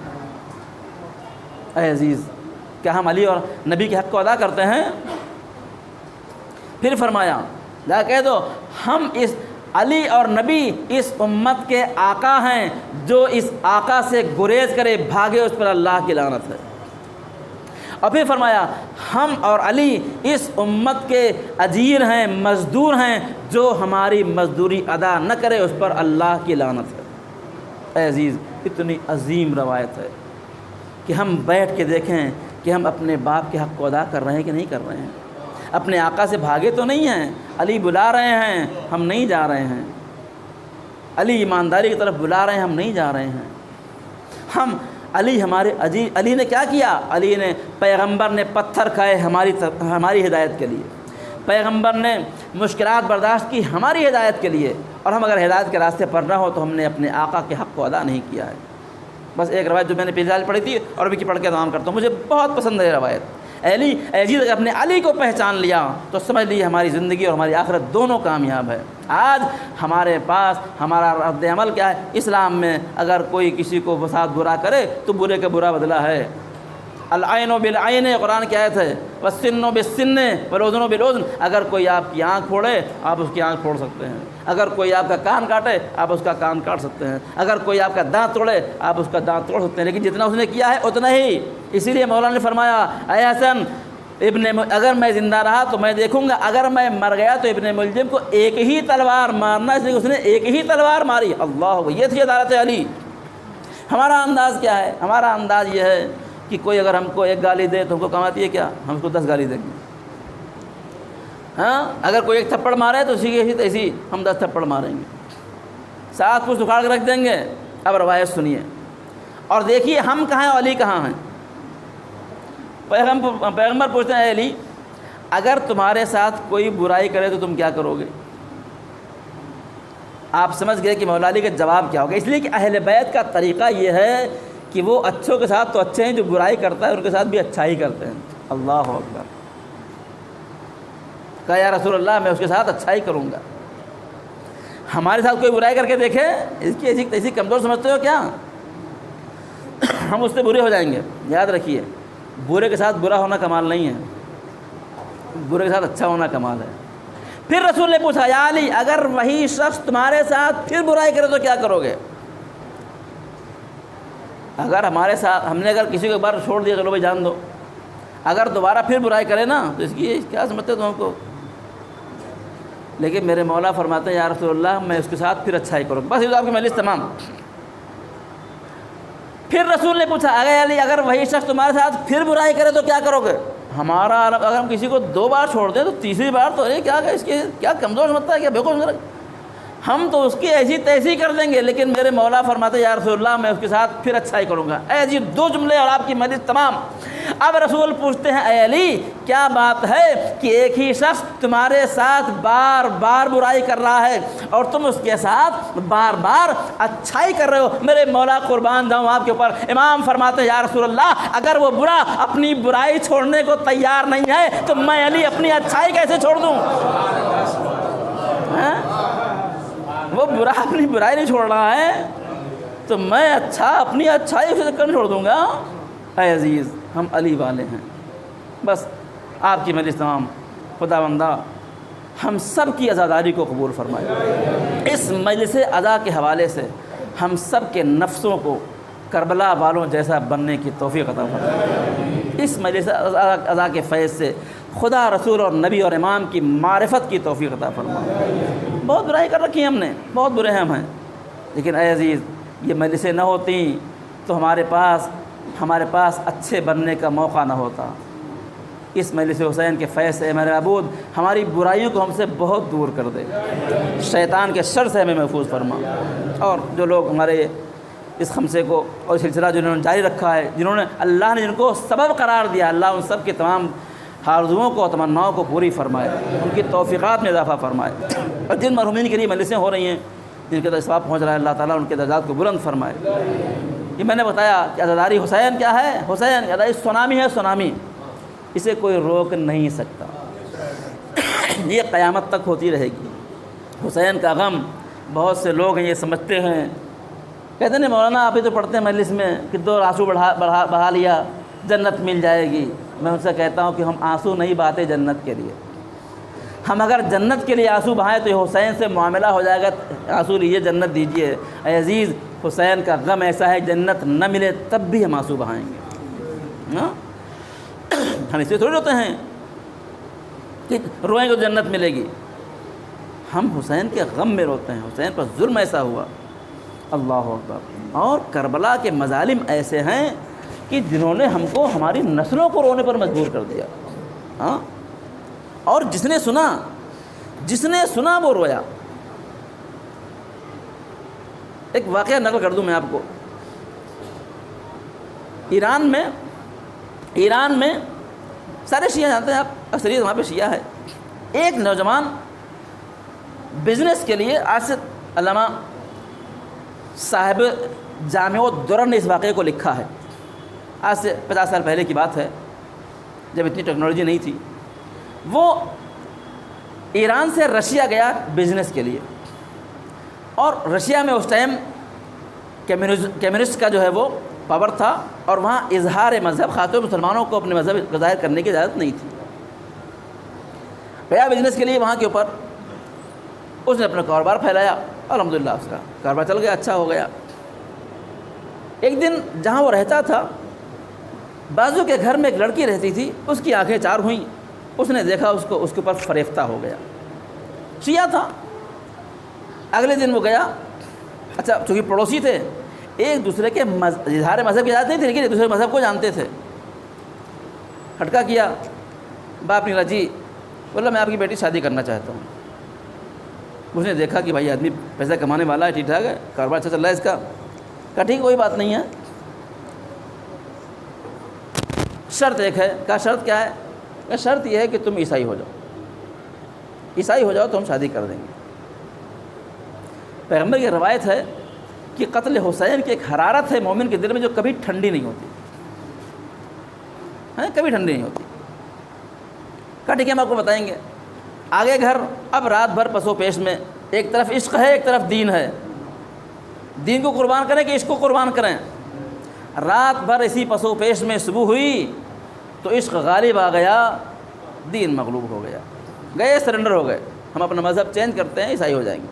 اے عزیز کیا ہم علی اور نبی کے حق کو ادا کرتے ہیں؟ پھر فرمایا جا کہہ دو ہم اس علی اور نبی اس امت کے آقا ہیں، جو اس آقا سے گریز کرے بھاگے اس پر اللہ کی لعنت ہے۔ اور پھر فرمایا ہم اور علی اس امت کے اجیر ہیں، مزدور ہیں، جو ہماری مزدوری ادا نہ کرے اس پر اللہ کی لعنت ہے۔ اے عزیز اتنی عظیم روایت ہے کہ ہم بیٹھ کے دیکھیں کہ ہم اپنے باپ کے حق کو ادا کر رہے ہیں کہ نہیں کر رہے ہیں۔ اپنے آقا سے بھاگے تو نہیں ہیں، علی بلا رہے ہیں ہم نہیں جا رہے ہیں، علی ایمانداری کی طرف بلا رہے ہیں ہم نہیں جا رہے ہیں، ہم علی ہمارے علی نے کیا کیا؟ علی نے پیغمبر نے پتھر کھائے ہماری ہدایت کے لیے، پیغمبر نے مشکلات برداشت کی ہماری ہدایت کے لیے، اور ہم اگر ہدایت کے راستے پر نہ ہو تو ہم نے اپنے آقا کے حق کو ادا نہیں کیا ہے۔ بس ایک روایت جو میں نے پچھلی پڑھی تھی اور ابھی کی پڑھ کے تمام کرتا ہوں، مجھے بہت پسند ہے یہ روایت۔ یزید اگر اپنے علی کو پہچان لیا تو سمجھ لیجیے ہماری زندگی اور ہماری آخرت دونوں کامیاب ہے۔ آج ہمارے پاس ہمارا رد عمل کیا ہے؟ اسلام میں اگر کوئی کسی کو ساتھ برا کرے تو برے کا برا بدلہ ہے۔ العین بالعین، قرآن کی آیت ہے، والسن بالسن والاذن بالاذن۔ اگر کوئی آپ کی آنکھ پھوڑے آپ اس کی آنکھ پھوڑ سکتے ہیں، اگر کوئی آپ کا کان کاٹے آپ اس کا کان کاٹ سکتے ہیں، اگر کوئی آپ کا دانت توڑے آپ اس کا دانت توڑ سکتے ہیں، لیکن جتنا اس نے کیا ہے اتنا ہی۔ اسی لیے مولانا نے فرمایا، اے حسن اگر میں زندہ رہا تو میں دیکھوں گا، اگر میں مر گیا تو ابن ملجم کو ایک ہی تلوار مارنا، اس لیے اس نے ایک ہی تلوار ماری۔ اللہ، یہ تھی عدالت علی۔ ہمارا انداز کیا ہے؟ ہمارا انداز یہ ہے کہ کوئی اگر ہم کو ایک گالی دے تو ہم کو کماتی ہے کیا؟ ہم اس کو 10 گالی دیں گے۔ ہاں، اگر کوئی ایک تھپڑ مارے تو اسی کے ایسی ہم 10 تھپڑ ماریں گے، ساتھ کچھ اکھاڑ کے رکھ دیں گے۔ اب روایت سنیے اور دیکھیے ہم کہاں ہیں، علی کہاں ہیں۔ پیغمبر پوچھتے ہیں، اے علی اگر تمہارے ساتھ کوئی برائی کرے تو تم کیا کرو گے؟ آپ سمجھ گئے کہ مولا علی کا جواب کیا ہوگا، اس لیے کہ اہل بیت کا طریقہ یہ ہے کہ وہ اچھوں کے ساتھ تو اچھے ہیں، جو برائی کرتا ہے ان کے ساتھ بھی اچھا ہی کرتے ہیں۔ اللہ اکبر۔ کہا یا رسول اللہ میں اس کے ساتھ اچھا ہی کروں گا۔ ہمارے ساتھ کوئی برائی کر کے دیکھے، اس کی ایسی کمزور سمجھتے ہو کیا؟ ہم اس سے برے ہو جائیں گے۔ یاد رکھیے، برے کے ساتھ برا ہونا کمال نہیں ہے، برے کے ساتھ اچھا ہونا کمال ہے۔ پھر رسول نے پوچھا، یا علی اگر وہی شخص تمہارے ساتھ پھر برائی کرے تو کیا کرو گے؟ اگر ہمارے ساتھ ہم نے اگر کسی کو ایک بار چھوڑ دیا، چلو بھائی جان دو، اگر دوبارہ پھر برائی کرے نا تو اس کی کیا سمجھتے تم کو؟ لیکن میرے مولا فرماتے ہیں، یا رسول اللہ میں اس کے ساتھ پھر اچھا ہی کروں گا۔ بس یہ تو آپ کی مجلس تمام۔ پھر رسول نے پوچھا، اگر علی اگر وہی شخص تمہارے ساتھ پھر برائی کرے تو کیا کرو گے؟ ہمارا اگر ہم کسی کو 2 بار چھوڑ دیں تو تیسری بار تو کیا اس کے کیا کمزور سمجھتا ہے، کیا بیوقوف سمجھتا ہے؟ ہم تو اس کی ایسی تیسی کر دیں گے، لیکن میرے مولا فرماتے ہیں، یا رسول اللہ میں اس کے ساتھ پھر اچھا ہی کروں گا۔ اے جی 2 جملے اور آپ کی مجلس تمام۔ اب رسول پوچھتے ہیں، اے علی کیا بات ہے کہ ایک ہی شخص تمہارے ساتھ بار بار برائی کر رہا ہے اور تم اس کے ساتھ بار بار اچھائی کر رہے ہو؟ میرے مولا قربان جاؤں آپ کے اوپر۔ امام فرماتے ہیں، یا رسول اللہ اگر وہ برا اپنی برائی چھوڑنے کو تیار نہیں ہے تو میں علی اپنی اچھائی کیسے چھوڑ دوں؟ وہ برا اپنی برائی نہیں چھوڑ رہا ہے تو میں اپنی اچھائی اسے چکر نہیں چھوڑ دوں گا۔ اے عزیز ہم علی والے ہیں۔ بس آپ کی مجلس تمام۔ خداوندہ ہم سب کی عزاداری کو قبول فرمائے۔ اس مجلس عزا کے حوالے سے ہم سب کے نفسوں کو کربلا والوں جیسا بننے کی توفیق عطا فرمائے۔ اس مجلس عزا کے فیض سے خدا، رسول اور نبی اور امام کی معرفت کی توفیق عطا فرمائے۔ بہت برائی کر رکھی ہم نے، بہت برے ہم ہیں، لیکن اے عزیز یہ مجلسیں نہ ہوتی تو ہمارے پاس اچھے بننے کا موقع نہ ہوتا۔ اس مجلس حسین کے فیض سے میرے معبود ہماری برائیوں کو ہم سے بہت دور کر دے، شیطان کے شر سے ہمیں محفوظ فرما۔ اور جو لوگ ہمارے اس خمسے کو اور سلسلہ جنہوں نے جاری رکھا ہے، جنہوں نے اللہ نے جن کو سبب قرار دیا، اللہ ان سب کے تمام آرزوؤں کو، تمناؤں کو پوری فرمائے، ان کی توفیقات میں اضافہ فرمائے۔ اور جن مرحومین کے لیے مجلسیں ہو رہی ہیں، جن کے ثواب پہنچ رہا ہے، اللہ تعالیٰ ان کے درجات کو بلند فرمائے۔ یہ میں نے بتایا کہ عزاداری حسین کیا ہے؟ حسین کی عزاداری سونامی ہے، سونامی، اسے کوئی روک نہیں سکتا، یہ قیامت تک ہوتی رہے گی۔ حسین کا غم بہت سے لوگ ہیں یہ سمجھتے ہیں، کہتے ہیں مولانا آپ ہی تو پڑھتے ہیں مجلس میں کہ 2 آنسو بہا لیا جنت مل جائے گی۔ میں ان سے کہتا ہوں کہ ہم آنسو نہیں بہاتے جنت کے لیے، ہم اگر جنت کے لیے آنسو بہائیں تو یہ حسین سے معاملہ ہو جائے گا، آنسو لیجیے جنت دیجیے۔ اے عزیز حسین کا غم ایسا ہے، جنت نہ ملے تب بھی ہم آنسو بہائیں گے۔ ہم اس لیے تھوڑی روتے ہیں کہ روئیں گے تو جنت ملے گی، ہم حسین کے غم میں روتے ہیں، حسین پر ظلم ایسا ہوا۔ اللہ اکبر۔ اور کربلا کے مظالم ایسے ہیں کہ جنہوں نے ہم کو، ہماری نسلوں کو رونے پر مجبور کر دیا۔ ہاں، اور جس نے سنا وہ رویا۔ ایک واقعہ نقل کر دوں میں آپ کو۔ ایران میں سارے شیعہ جانتے ہیں آپ، اکثریت وہاں پہ شیعہ ہے. ایک نوجوان بزنس کے لیے، آج سے علامہ صاحب جامع الدرر نے اس واقعے کو لکھا ہے، آج سے 50 سال پہلے کی بات ہے جب اتنی ٹیکنالوجی نہیں تھی. وہ ایران سے رشیا گیا بزنس کے لیے، اور رشیا میں اس ٹائم کمیونسٹ کا جو ہے وہ پاور تھا، اور وہاں اظہار مذہب، خاطر مسلمانوں کو اپنے مذہب کا ظاہر کرنے کی اجازت نہیں تھی. گیا بزنس کے لیے وہاں کے اوپر، اس نے اپنا کاروبار پھیلایا، الحمدللہ اس کا کاروبار چل گیا، اچھا ہو گیا. ایک دن جہاں وہ رہتا تھا، بازو کے گھر میں ایک لڑکی رہتی تھی، اس کی آنکھیں چار ہوئیں. اس نے دیکھا اس کے اوپر فریفتہ ہو گیا. شیعہ تھا. اگلے دن وہ گیا، اچھا چونکہ پڑوسی تھے، ایک دوسرے کے اظہار مذہب کی اجازت نہیں تھی، لیکن ایک دوسرے مذہب کو جانتے تھے. کھٹکا کیا، باپ نے کہا جی، بولا میں آپ کی بیٹی شادی کرنا چاہتا ہوں. اس نے دیکھا کہ بھائی آدمی پیسہ کمانے والا ہے، ٹھیک ٹھاک ہے، کاروبار اچھا چل رہا ہے اس کا. کہا ٹھیک، کوئی بات نہیں ہے، شرط ایک ہے. کہا شرط کیا ہے؟ کہا شرط یہ ہے کہ تم عیسائی ہو جاؤ تو ہم شادی کر دیں گے. پیغمبر کی روایت ہے کہ قتل حسین کی ایک حرارت ہے مومن کے دل میں جو کبھی ٹھنڈی نہیں ہوتی، کبھی ٹھنڈی نہیں ہوتی. کہا ٹھیک ہے، ہم آپ کو بتائیں گے. آگے گھر، اب رات بھر پسو پیش میں، ایک طرف عشق ہے، ایک طرف دین ہے. دین کو قربان کریں کہ عشق کو قربان کریں؟ رات بھر اسی پسو پیش میں صبح ہوئی تو عشق غالب آ گیا، دین مغلوب ہو گیا. گئے سرنڈر ہو گئے، ہم اپنا مذہب چینج کرتے ہیں، عیسائی ہو جائیں گے.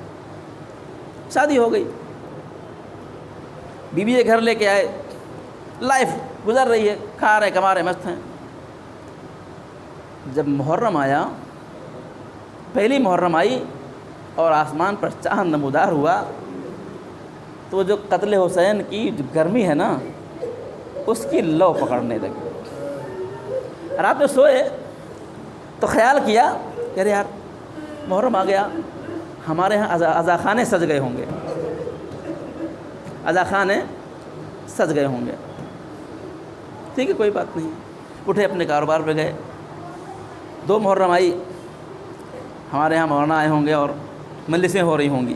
شادی ہو گئی، بیوی کے گھر لے کے آئے، لائف گزر رہی ہے، کھا رہے کما رہے، مست ہیں. جب محرم آیا، پہلی محرم آئی اور آسمان پر چاند نمودار ہوا، تو جو قتل حسین کی جو گرمی ہے نا، اس کی لو پکڑنے لگی. رات میں سوئے تو خیال کیا کہ ارے یار محرم آ گیا، ہمارے ہاں عزاخانے سج گئے ہوں گے، عزاخانے سج گئے ہوں گے. ٹھیک ہے، کوئی بات نہیں. اٹھے اپنے کاروبار پہ گئے. 2 محرم آئی، ہمارے ہاں مولانا آئے ہوں گے اور مجلسیں ہو رہی ہوں گی.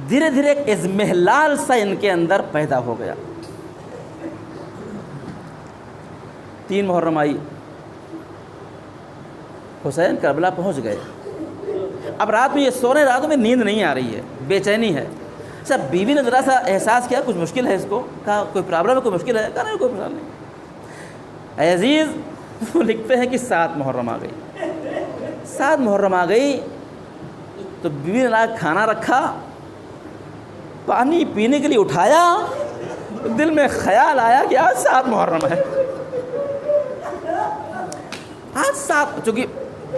دھیرے دھیرے ایک اضمحلال سا ان کے اندر پیدا ہو گیا. 3 محرم آئی، حسین کربلا پہنچ گئے. اب رات میں یہ سو رہے، راتوں میں نیند نہیں آ رہی ہے، بے چینی ہے. سب بیوی نے ذرا سا احساس کیا کچھ مشکل ہے اس کو. کہا کوئی پرابلم ہے، کوئی مشکل ہے؟ کہا نہیں، کوئی پرابلم نہیں. اے عزیز، وہ لکھتے ہیں کہ 7 محرم آ گئی. 7 محرم آ گئی تو بیوی نے لا کھانا رکھا، پانی پینے کے لیے اٹھایا، دل میں خیال آیا کہ آج 7 محرم ہے. آج 7، چونکہ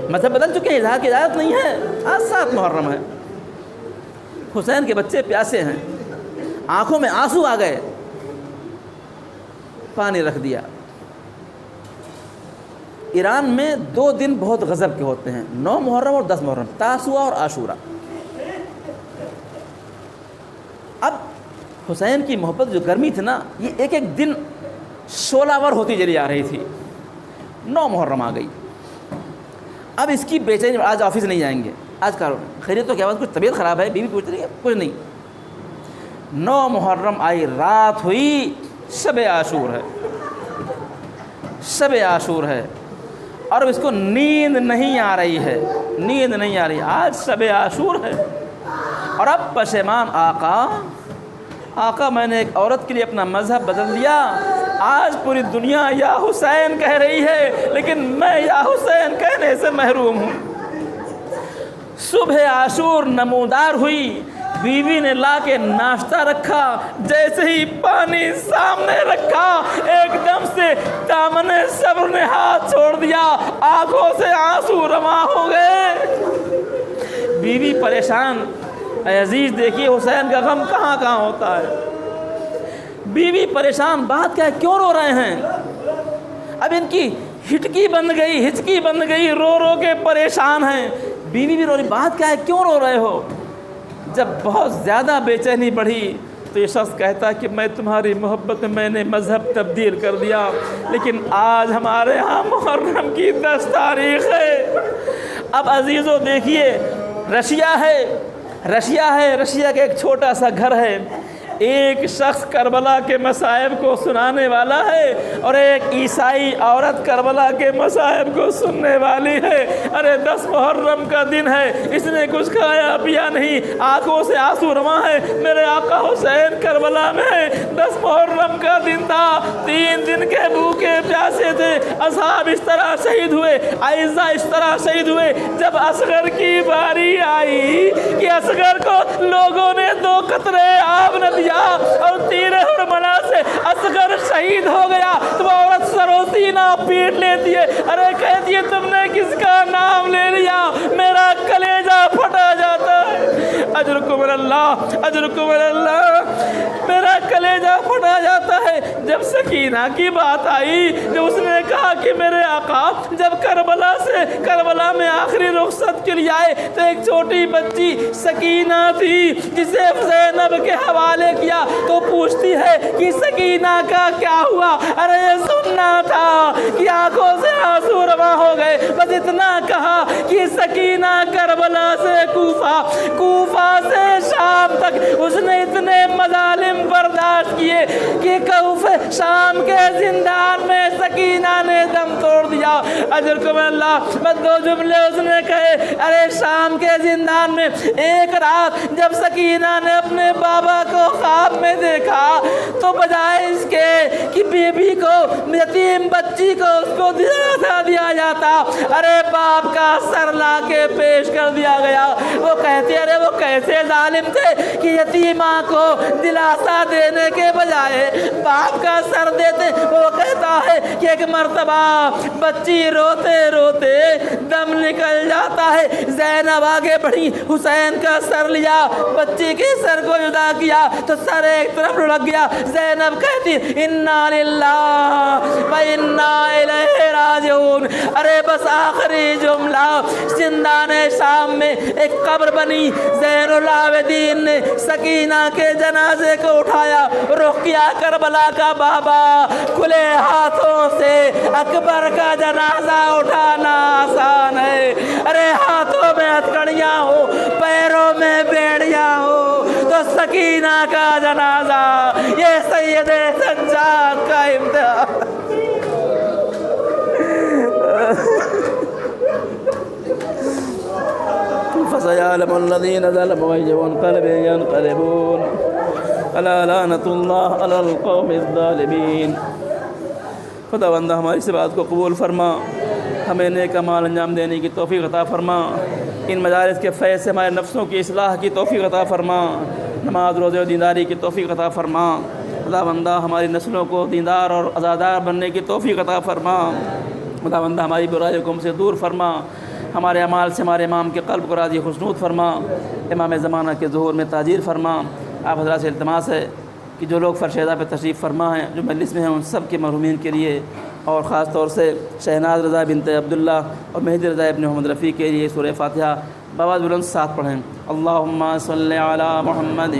مذہب بدل چکے ہیں، اظہار کی اجازت نہیں ہے، آج 7 محرم ہے. حسین کے بچے پیاسے ہیں، آنکھوں میں آنسو آ گئے، پانی رکھ دیا. ایران میں 2 دن بہت غضب کے ہوتے ہیں، 9 محرم اور 10 محرم، تاسوعا اور عاشورہ. اب حسین کی محبت جو گرمی تھی نا، یہ ایک ایک دن شعلہ ور ہوتی چلی آ رہی تھی. 9 محرم آ گئی. اب اس کی بے چینی، آج آفس نہیں جائیں گے، آج خیریت تو کیا بات، کچھ طبیعت خراب ہے؟ بیوی پوچھ رہی ہے، کچھ نہیں. 9 محرم آئی، رات ہوئی، شب عاشور ہے، شب عاشور ہے، اور اس کو نیند نہیں آ رہی ہے، نیند نہیں آ رہی. آج شب عاشور ہے، اور اب پشیمان آقا میں نے ایک عورت کے لیے اپنا مذہب بدل دیا. آج پوری دنیا یا حسین کہہ رہی ہے، لیکن میں یا حسین کہنے سے محروم ہوں. صبح عاشور نمودار ہوئی، بیوی نے لا کے ناشتہ رکھا، جیسے ہی پانی سامنے رکھا، ایک دم سے دامن صبر نے ہاتھ چھوڑ دیا، آنکھوں سے آنسو رواں ہو گئے. بیوی پریشان. اے عزیز، دیکھیے حسین کا غم کہاں کہاں ہوتا ہے. بیوی پریشان، بات کیا ہے، کیوں رو رہے ہیں؟ اب ان کی ہچکی بند گئی، رو رو کے پریشان ہیں. بیوی بھی رو رہی، بات کیا ہے، کیوں رو رہے ہو؟ جب بہت زیادہ بے چینی بڑھی تو یہ شخص کہتا کہ میں تمہاری محبت میں نے مذہب تبدیل کر دیا، لیکن آج ہمارے ہاں محرم کی 10 تاریخ ہے۔ اب عزیزو دیکھیے، رشیا ہے، رشیا کا ایک چھوٹا سا گھر ہے، ایک شخص کربلا کے مصائب کو سنانے والا ہے اور ایک عیسائی عورت کربلا کے مصائب کو سننے والی ہے۔ ارے 10 محرم کا دن ہے، اس نے کچھ کھایا پیا نہیں، آنکھوں سے آنسو رواں ہے، میرے آقا حسین کربلا میں 10 محرم کا دن تھا، 3 دن کے بھوکے پیاسے تھے، اصحاب اس طرح شہید ہوئے، اعزاء اس طرح شہید ہوئے۔ جب اصغر کی باری آئی کہ اصغر کو لوگوں نے 2 قطرے آب نہ دیا اور تیر حرملا سے اصغر شہید ہو گیا، تو وہ عورت سر و سینہ پیٹ لیتی ہے، ارے کہتی ہے تم نے کس کا نام لے لیا، میرا کلیجہ پھٹا جاتا ہے۔ اجرکم اللہ، اجرکم اللہ، میرا کلیجہ پھٹا جاتا ہے۔ جب سکینہ کی بات آئی، جب اس نے کہا کہ میرے آقا جب کربلا میں آخری رخصت کے لیے آئے تو ایک چھوٹی بچی سکینہ تھی جسے زینب کے حوالے کیا، تو پوچھتی ہے کہ سکینہ کا کیا ہوا؟ ارے یہ سننا تھا کہ آنکھوں سے آنسو رواں ہو گئے، بس اتنا کہا کہ سکینہ کربلا سے کوفہ سے شام تک اس نے اتنے مظالم برداشت کیے کہ شام کے زندان میں سکینہ نے دم توڑ دیا۔ اجرکم اللہ، بس 2 جملے اس نے کہے۔ ارے شام کے زندان میں ایک رات جب سکینہ نے اپنے بابا کو خواب میں دیکھا تو بجائے اس کے کہ بیوی کو، یتیم بچی کو اس کو دلاسا دیا جاتا، ارے باپ کا سر لا کے پیش کر دیا گیا۔ وہ کہتے ارے وہ کیسے ظالم تھے کہ یتیمہ کو دلاسا دینے کے بجائے باپ کا سر دیتے۔ وہ کہتا ہے کہ ایک مرتبہ بچی روتے روتے دم نکل جاتا ہے، زینب آگے بڑھی، حسین کا سر لیا، بچی کے سر کو جدا کیا تو سر ایک طرف لڑک گیا۔ زینب کہتی انا للہ و انا الیہ راجعون۔ ارے بس آخری جملہ، زندان شام میں ایک قبر بنی، زین العابدین نے سکینہ کے جنازے کو اٹھایا، رخ کیا کربلا کا بابا، کھلے ہاتھوں سے اکبر کا جنازہ اٹھانا آسان ہے، ارے ہاتھوں میں ہتھکڑیاں ہو، پیروں میں بیڑیاں ہو، تو سکینہ کا جنازہ یہ سید سجاد کا امتحان۔ فسيعلم الذين ظلموا أي منقلب ينقلبون ألا لعنة الله على القوم الظالمين۔ خدا بندہ ہماری اس بات کو قبول فرما، ہمیں نیک اعمال انجام دینے کی توفیق عطا فرما، ان مجالس کے فیض سے ہمارے نفسوں کی اصلاح کی توفیق عطا فرما، نماز روزے و دینداری کی توفیق عطا فرما۔ خدا بندہ ہماری نسلوں کو دیندار اور عزادار بننے کی توفیق عطا فرما۔ خدا بندہ ہماری برائیوں کو ہم سے دور فرما، ہمارے اعمال سے ہمارے امام کے قلب کو راضی خشنود فرما، امام زمانہ کے ظہور میں تاجیر فرما۔ آپ حضرات سے التماس ہے کہ جو لوگ فرشیدہ پہ تشریف فرما ہیں، جو مجلس میں ہیں، ان سب کے مرحومین کے لیے اور خاص طور سے شہناز رضا بنت عبداللہ اور مہدی رضا ابن محمد رفیع کے لیے سورہ فاتحہ بآواز بلند ساتھ پڑھیں۔ اللہم صلی علی محمد